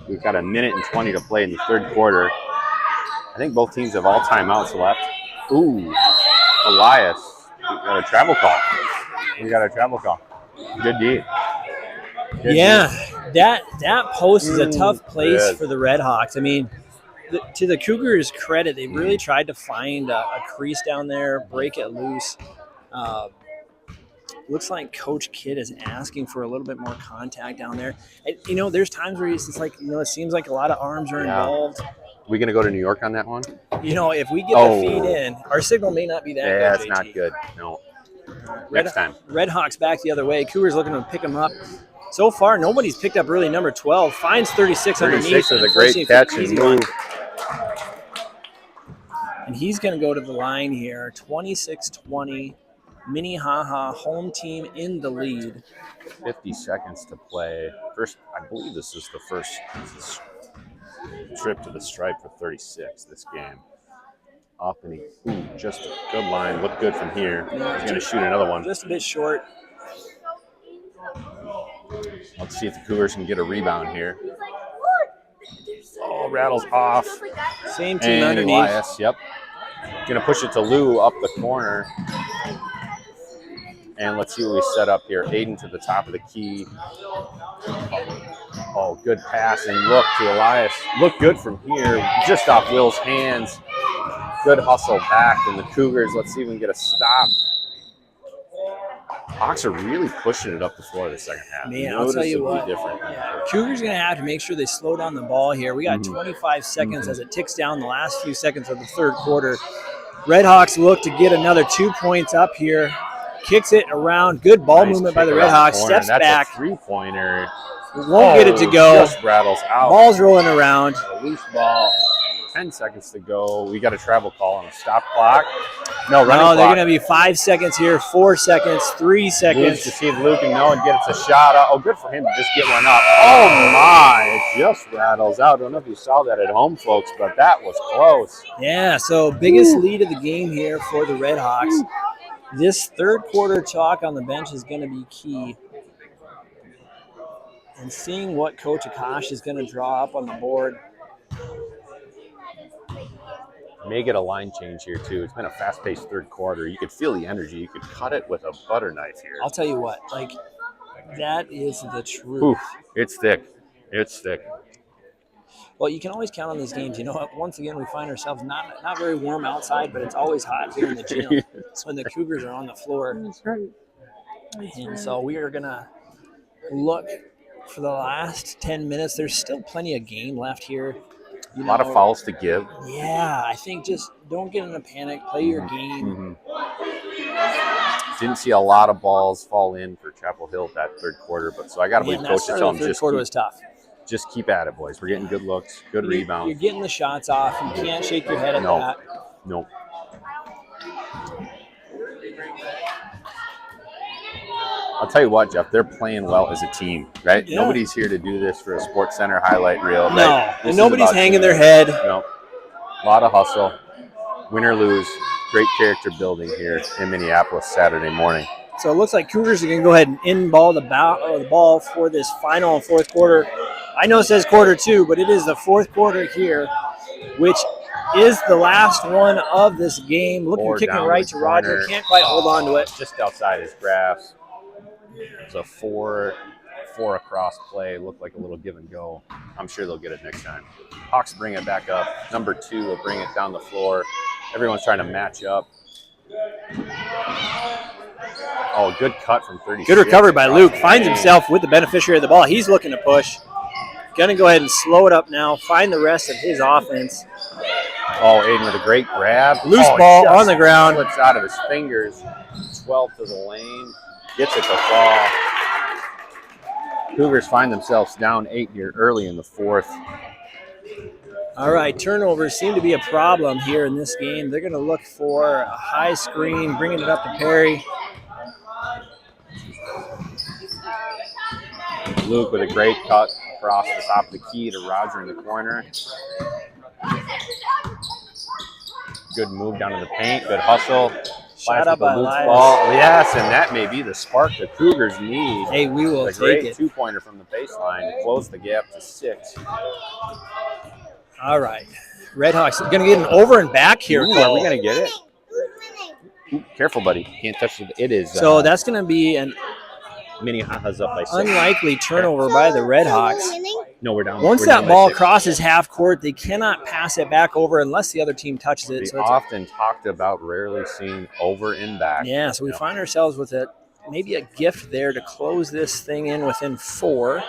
We've got 1:20 to play in the third quarter. I think both teams have all timeouts left. Ooh, Elias. We got a travel call. Good D. That post is a tough place for the Redhawks. I mean, to the Cougars' credit, they really tried to find a crease down there, break it loose. Looks like Coach Kitt is asking for a little bit more contact down there. And, there's times where it's like, it seems like a lot of arms are involved. We going to go to New York on that one? If we get the feed in, our signal may not be that good. Yeah, it's not good. No. Next time. Redhawks back the other way. Cougars looking to pick them up. So far, nobody's picked up really number 12. Finds 36 underneath. 36 is a great catch and move. And he's going to go to the line here. 26-20. Minnehaha home team in the lead. 50 seconds to play. First, I believe this is the first trip to the stripe for 36 this game. Up and just a good line. Looked good from here. He's going to shoot another one. Just a bit short. Let's see if the Cougars can get a rebound here. Oh, rattles off. Same team and underneath. Elias, yep. Going to push it to Lou up the corner. And let's see what we set up here. Aiden to the top of the key. Oh, good pass and look to Elias. Look good from here, just off Will's hands. Good hustle back from the Cougars. Let's see if we can get a stop. Hawks are really pushing it up the floor the second half. Man, I'll tell you what. Different. Cougars going to have to make sure they slow down the ball here. We got 25 seconds as it ticks down the last few seconds of the third quarter. Redhawks look to get another 2 points up here. Kicks it around. Good ball movement by the Redhawks. Steps back. That's a three-pointer. Won't get it to go. Just rattles out. Ball's rolling around. A loose ball. 10 seconds to go. We got a travel call on a stop clock. No, running clock. They're going to be 5 seconds here, 4 seconds, 3 seconds. To see if Luke can know and gets a shot up. Oh, good for him to just get one up. Oh, my. It just rattles out. I don't know if you saw that at home, folks, but that was close. Yeah, so biggest lead of the game here for the Redhawks. This third quarter talk on the bench is going to be key. And seeing what Coach Akash is going to draw up on the board. May get a line change here, too. It's been a fast-paced third quarter. You could feel the energy. You could cut it with a butter knife here. I'll tell you what, that is the truth. Oof, it's thick. It's thick. Well, you can always count on these games. You know what? Once again, we find ourselves not very warm outside, but it's always hot here in the gym when the Cougars are on the floor. That's right. And so we are going to look for the last 10 minutes. There's still plenty of game left here. A lot of fouls to give. Yeah, I think just don't get in a panic. Play your game. Didn't see a lot of balls fall in for Chapel Hill that third quarter, but so I got to believe coach to tell them third quarter was tough. Just keep at it, boys. We're getting good looks, good rebound. You're getting the shots off. You can't shake your head at No. that. Nope. I'll tell you what, Jeff, they're playing well as a team, right? Yeah. Nobody's here to do this for a Sports Center highlight reel. No, right? This and is nobody's about hanging team. their head. No. A lot of hustle. Win or lose, great character building here in Minneapolis Saturday morning. So it looks like Cougars are going to go ahead and in-ball the ball for this final fourth quarter. I know it says quarter two, but it is the fourth quarter here, which is the last one of this game. Looking Four kicking down right the to Roger. corner. Can't quite hold on to it. Just outside his grasp. It's a four across play. Looked like a little give and go. I'm sure they'll get it next time. Hawks bring it back up. Number 2 will bring it down the floor. Everyone's trying to match up. Oh, good cut from 36. Good recovery by Luke. Finds himself with the beneficiary of the ball. He's looking to push. Going to go ahead and slow it up now. Find the rest of his offense. Oh, Aiden with a great grab. Loose ball just on the ground. Slips out of his fingers. 12 to the lane. Gets it to fall. Cougars find themselves down 8 here early in the fourth. All right, turnovers seem to be a problem here in this game. They're going to look for a high screen, bringing it up to Perry. Luke with a great cut across the top of the key to Roger in the corner. Good move down to the paint. Good hustle. Shot up by Luke's Elias. ball. Yes, and that may be the spark the Cougars need. Hey, we will A take great it. two-pointer from the baseline to close the gap to 6. All right. Redhawks going to get an over and back here. Ooh, are we going to get it? Ooh, careful, buddy. Can't touch it. It is. So that's going to be an Minnehaha's up by 6. unlikely turnover by the Redhawks. No, we're down. Once we're that down by ball 6. crosses half court, they cannot pass it back over unless the other team touches it. We So it's often talked about rarely seeing over and back. yeah, so we find ourselves with maybe a gift there to close this thing in within 4.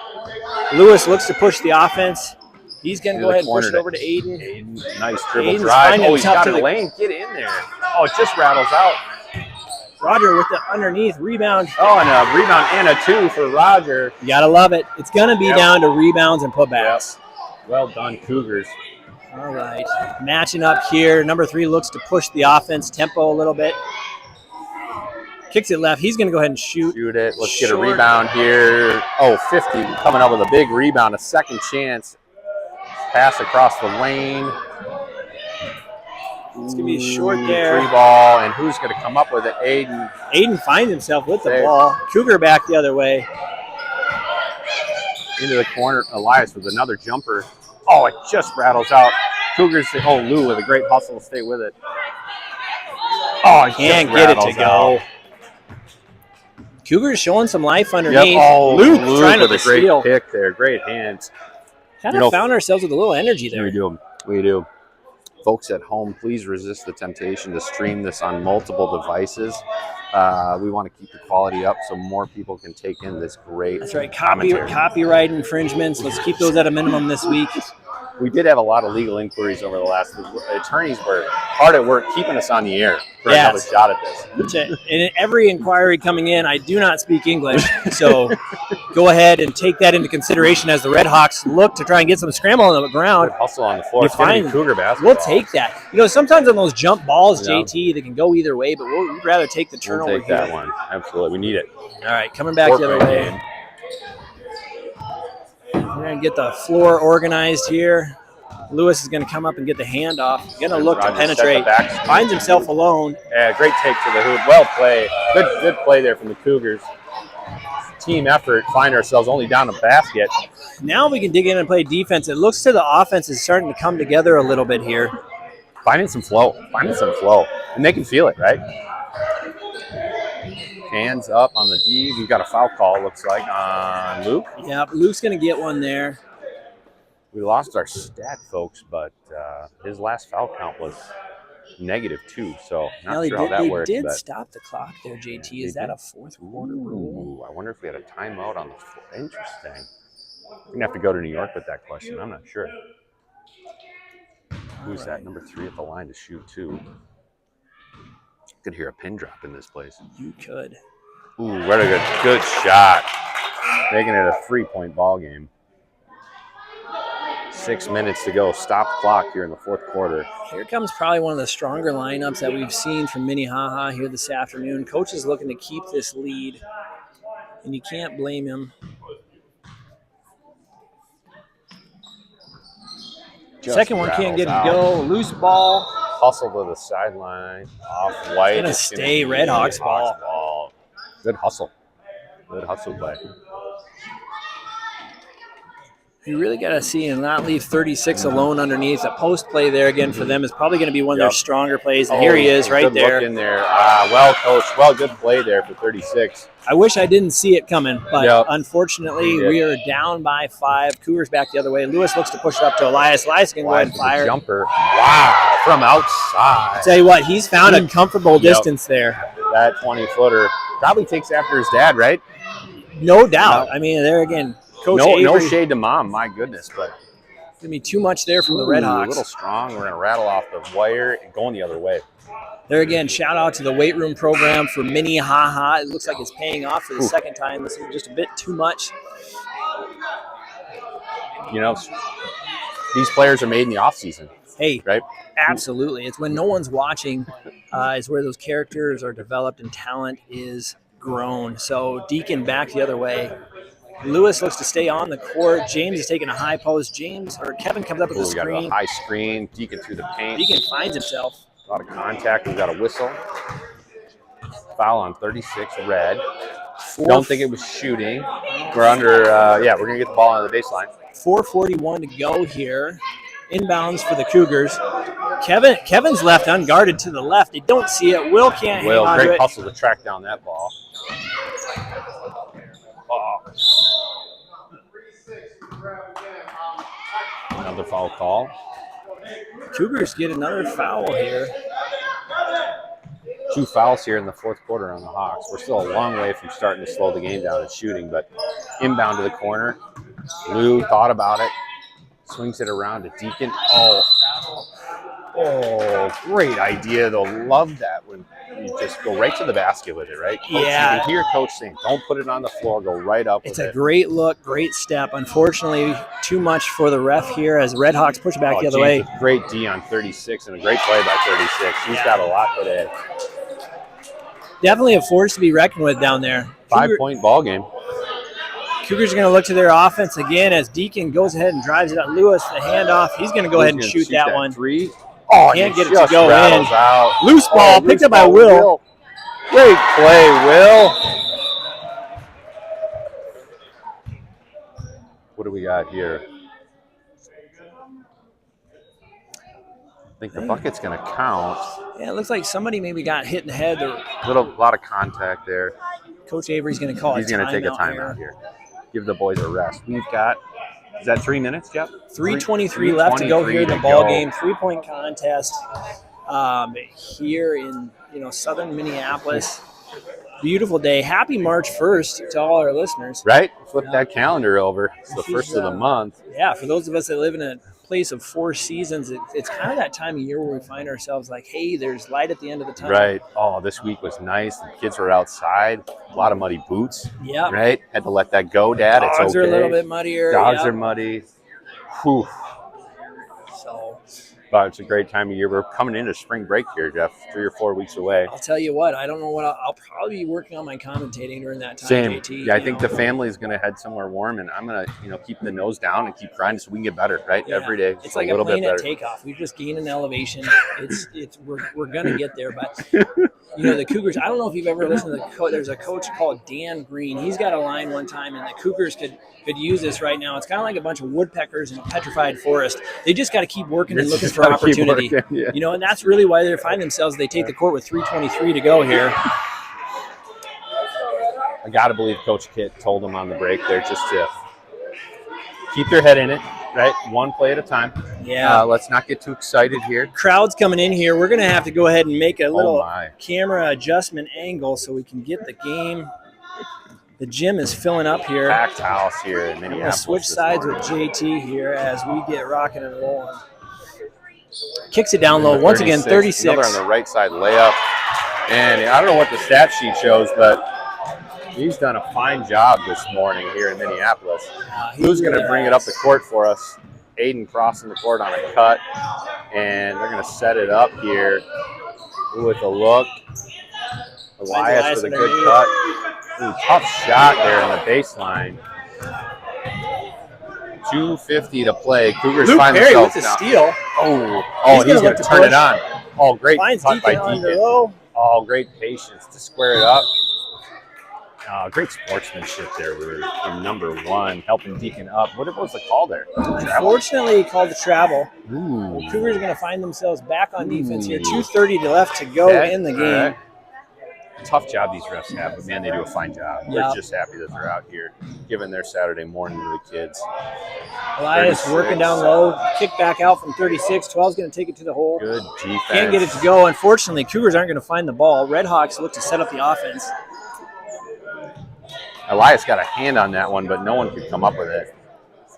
Lewis looks to push the offense. He's going to go ahead and push it over to Aiden. Aiden, nice dribble Aiden's drive. finding Oh, he's tough got to a the- lane. Get in there. Oh, it just rattles out. Roger with the underneath rebound. Oh, and a rebound and a 2 for Roger. You got to love it. It's going to be Yep. down to rebounds and putbacks. Well done, Cougars. All right. Matching up here. Number 3 looks to push the offense tempo a little bit. Kicks it left. He's going to go ahead and shoot. Shoot it. Let's get a Short. rebound here. Oh, 50 coming up with a big rebound, a second chance. Pass across the lane. It's going to be a short there. 3 ball, and who's going to come up with it? Aiden. Aiden finds himself with the There. ball. Cougar back the other way. Into the corner. Elias with another jumper. Oh, it just rattles out. Cougars, oh, Lou with a great hustle to stay with it. Oh, it Can't just get it to rattles go. out. Cougars showing some life Yep. underneath. Oh, Luke Luke trying with to a great steal. pick there. Great hands. Kind You of know- found ourselves with a little energy there. We do. We do. Folks at home, please resist the temptation to stream this on multiple devices. We want to keep the quality up so more people can take in this great That's right. commentary. Copyright infringements. Let's keep those at a minimum this week. We did have a lot of legal inquiries over the last week. Attorneys were hard at work keeping us on the air for Yes. another shot at this. In every inquiry coming in, I do not speak English. So go ahead and take that into consideration as the Redhawks look to try and get some scramble on the ground. Good hustle on the floor. You're It's gonna be fine. Cougar basketball. We'll take that. You know, sometimes on those jump balls, Yeah. JT, they can go either way, but we'd rather take the We'll turnover take that here. one. Absolutely. We need it. All right, coming back the other Four-point way. game. We're going to get the floor organized here. Lewis is going to come up and get the handoff. Going to look to Roger set the penetrate. back screen. Finds himself alone. Yeah, great take to the hoop. Well played. Good play there from the Cougars. Team effort. Find ourselves only down a basket. Now we can dig in and play defense. It looks to the offense is starting to come together a little bit here. Finding some flow. And they can feel it, right? Hands up on the D. We've got a foul call, looks like, on Luke. Yeah, Luke's going to get one there. We lost our stat, folks, but his last foul count was -2. So not sure how that works. They did but stop the clock there, JT. Yeah, Is that a fourth quarter rule? Ooh, I wonder if we had a timeout on the floor. Interesting. We're going to have to go to New York with that question. I'm not sure. Who's that? Number 3 at the line to shoot, too. Could hear a pin drop in this place. You could. Ooh, what a good shot. Making it a 3-point ball game. 6 minutes to go. Stop the clock here in the fourth quarter. Here comes probably one of the stronger lineups that we've seen from Minnehaha here this afternoon. Coach is looking to keep this lead, and you can't blame him. Second one can't get it to go. Loose ball. Hustle to the sideline. Off-white. It's going to stay Red Hawks ball. Good hustle. Good hustle play. You really got to see and not leave 36 alone underneath. A post play there again for them is probably going to be one of their stronger plays. And here he is right good there. Look in there. Well coached. Well, good play there for 36. I wish I didn't see it coming, but unfortunately we are down by 5. Cougars back the other way. Lewis looks to push it up to Elias. Elias can go ahead and fire. Jumper. Wow. From outside. I'll tell you what, he's found a comfortable distance there. That 20-footer probably takes after his dad, right? No doubt. I mean, there again, Coach no Avery, shade to mom, my goodness, but going to be too much there from the Red Hawks. A little strong. We're going to rattle off the wire and going the other way. There again, shout out to the weight room program for Minnehaha. It looks like it's paying off for the second time. This is just a bit too much. You know, these players are made in the offseason. Hey, right? Absolutely. It's when no one's watching is where those characters are developed and talent is grown. So Deacon back the other way. Lewis looks to stay on the court. James is taking a high post. Kevin comes up with the screen. We got a high screen. Deacon through the paint. Deacon finds himself. A lot of contact. We've got a whistle. Foul on 36, red. Don't think it was shooting. We're under, we're going to get the ball on the baseline. 4:41 to go here. Inbounds for the Cougars. Kevin's left unguarded to the left. They don't see it. Will can't hang on to it. Great hustle to track down that ball. Another foul call. Cougars get another foul here. 2 fouls here in the fourth quarter on the Hawks. We're still a long way from starting to slow the game down and shooting, but inbound to the corner. Lou thought about it. Swings it around to Deacon. Oh, great idea, though. Love that when you just go right to the basket with it, right? Coach, yeah. You can hear Coach saying, don't put it on the floor, go right up with it. It's a great look, great step. Unfortunately, too much for the ref here as Red Hawks push back the other way. Great D on 36 and a great play by 36. He's got a lot today. Definitely a force to be reckoned with down there. 5-point ball game. Cougars are going to look to their offense again as Deacon goes ahead and drives it at Lewis. The handoff. He's going to go ahead and shoot that one. 3. Oh, can't get it to go in. Out. Loose ball picked up by Will. Great play, Will. What do we got here? I think the bucket's going to count. Yeah, it looks like somebody maybe got hit in the head. A lot of contact there. Coach Avery's going to call He's going to take a timeout here. Give the boys a rest. We've got, is that 3 minutes, Jeff? 3:23 left to go here in the ball game. 3-point contest here in southern Minneapolis. Beautiful day. Happy March 1st to all our listeners. Right? Flip that calendar over. It's the first of the month. Yeah, for those of us that live in a place of 4 seasons, it's kind of that time of year where we find ourselves like, hey, there's light at the end of the tunnel. Right. Oh, this week was nice. The kids were outside. A lot of muddy boots. Yeah. Right? Had to let that go, Dad. Dogs it's okay. are a little bit muddier. Dogs are muddy. Whew. So, but it's a great time of year. We're coming into spring break here, Jeff. 3 or 4 weeks away. I'll tell you what. I don't know what I'll probably be working on my commentating during that time. Same. JT, yeah, I think the family is going to head somewhere warm, and I'm going to, keep the nose down and keep grinding so we can get better, right? Yeah. Every day. It's like a plane at takeoff. We've just gained an elevation. We're going to get there, but the Cougars. I don't know if you've ever listened to there's a coach called Dan Green. He's got a line one time, and the Cougars could use this right now. It's kind of like a bunch of woodpeckers in a petrified forest. They just got to keep working and looking for opportunity. Yeah. And that's really why they find themselves. They take the court with 3:23 to go here. I got to believe Coach Kitt told them on the break there just to keep their head in it, right? One play at a time. Yeah. Let's not get too excited here. Crowd's coming in here. We're going to have to go ahead and make a little my. camera adjustment angle so we can get the game. The gym is filling up here. Packed house here in I'm going to Minneapolis. switch sides with JT here as we get rocking and rolling. Kicks it down low. Once again, 36. Another on the right side layup. And I don't know what the stat sheet shows, but he's done a fine job this morning here in Minneapolis. Who's going to bring it up the court for us? Aiden crossing the court on a cut. And they're going to set it up here with a look. Elias with a good cut. Ooh, tough shot there on the baseline. 2:50 to play. Cougars Luke find Perry themselves with the now. steal. Oh, he's going to turn it on. Oh, great Finds cut by Deacon under Deacon. low. Oh, great patience to square it up. Great sportsmanship there from number one, helping Deacon up. What was the call there? Unfortunately, he called the travel. Ooh. The Cougars are going to find themselves back on defense here. 2:30 left to go in the game. Right. Tough job these refs have, but man, they do a fine job. Yep. We're just happy that they're out here giving their Saturday morning to the kids. Elias 36. working down low. Kick back out from 36. 12's going to take it to the hole. Good defense. Can't get it to go. Unfortunately, Cougars aren't going to find the ball. Redhawks look to set up the offense. Elias got a hand on that one, but no one could come up with it.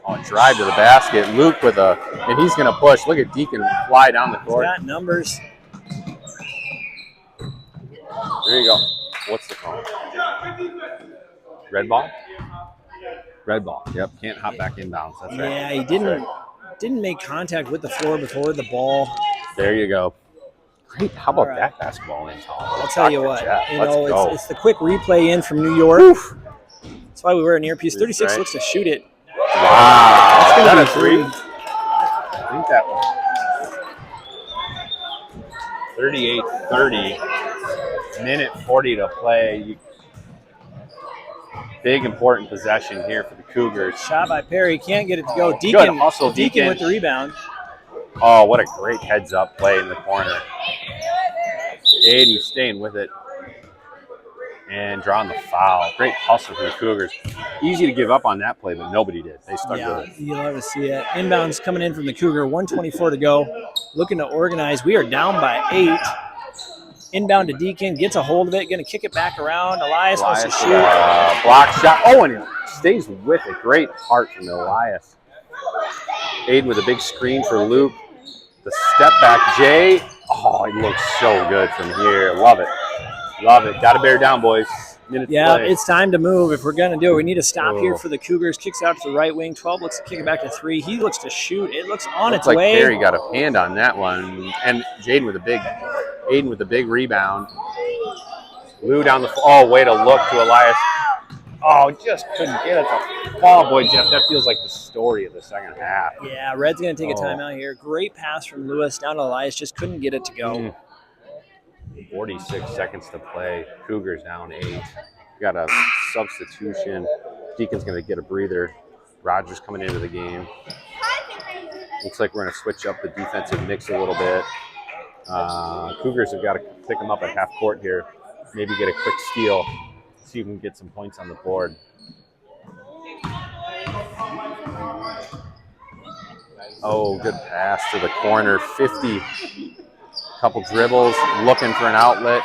On drive to the basket. Luke and he's going to push. Look at Deacon fly down the He's court. got numbers. There you go. What's the call? Red ball? Red ball. Yep. Can't hop back inbounds. That's right. Yeah, he That's didn't right. make contact with the floor before the ball. There you go. Great. How about All right. that basketball in, Tom? I'll tell you what. Let's You know, go. it's the quick replay in from New York. That's why we wear an earpiece. 36 right. looks to shoot it. Wow. That's gonna Is that be a three? I think that one. 38-30. Minute 40 to play. Big important possession here for the Cougars. Shot by Perry. Can't get it to go. Good Deacon, hustle, Deacon Deacon. with the rebound. Oh, what a great heads-up play in the corner. Aiden staying with it and drawing the foul. Great hustle for the Cougars. Easy to give up on that play, but nobody did. They stuck Yeah, with it. you'll have to see it. Inbounds coming in from the Cougar. 1:24 to go. Looking to organize. We are down by 8. Inbound to Deacon. Gets a hold of it. Going to kick it back around. Elias wants to shoot. Block shot. Oh, and he stays with it. Great heart from Elias. Aiden with a big screen for Luke. The step back, Jay. Oh, he looks so good from here. Love it. Love it. Got to bear down, boys. Minute to Yeah, play. it's time to move if we're going to do it. We need to stop Oh. here for the Cougars. Kicks out to the right wing. 12 looks to kick it back to 3. He looks to shoot. It looks on Looks its like way. Perry got a hand on that one. And Aiden with a big rebound. Lou down the way to look to Elias. Oh, just couldn't get it. Oh, boy, Jeff, that feels like the story of the second half. Yeah, Red's going to take a Oh. timeout here. Great pass from Lewis down to Elias. Just couldn't get it to go. 46 seconds to play. Cougars down 8. Got a substitution. Deacon's going to get a breather. Rogers coming into the game. Looks like we're going to switch up the defensive mix a little bit. Cougars have got to pick them up at half court here. Maybe get a quick steal. See if we can get some points on the board. Oh, good pass to the corner. 50. Couple dribbles, looking for an outlet.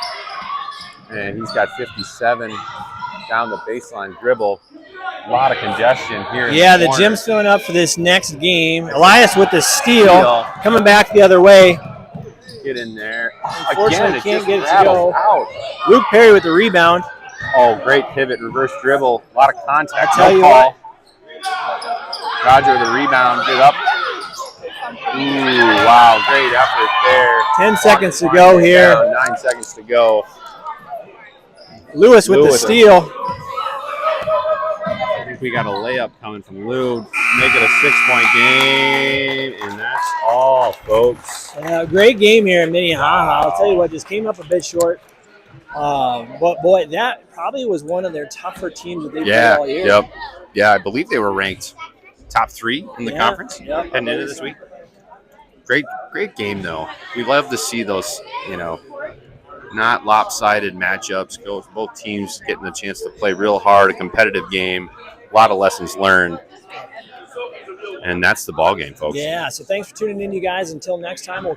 And he's got 57 down the baseline dribble. A lot of congestion here. Yeah, in the corner. gym's filling up for this next game. Elias with the steal. Coming back the other way. Get in there. Unfortunately, Again, can't it get it just to rattles go. out. Luke Perry with the rebound. Oh, great pivot, reverse dribble. A lot of contact. tell No you call. Roger with the rebound. Get up. Ooh, wow, great effort there. 10 seconds to go here. Down, 9 seconds to go. Lewis with Lou the with it. steal. I think we got a layup coming from Lou. Make it a 6-point game, and that's all, folks. Great game here in Minnehaha. I'll tell you what, just came up a bit short. But boy, that probably was one of their tougher teams that they've played all year. Yep. Yeah, I believe they were ranked top 3 in the Yeah, conference yep. heading into this week. Great game, though. We love to see those, not lopsided matchups. Both teams getting a chance to play real hard, a competitive game. A lot of lessons learned. And that's the ball game, folks. Yeah. So thanks for tuning in, you guys. Until next time, we'll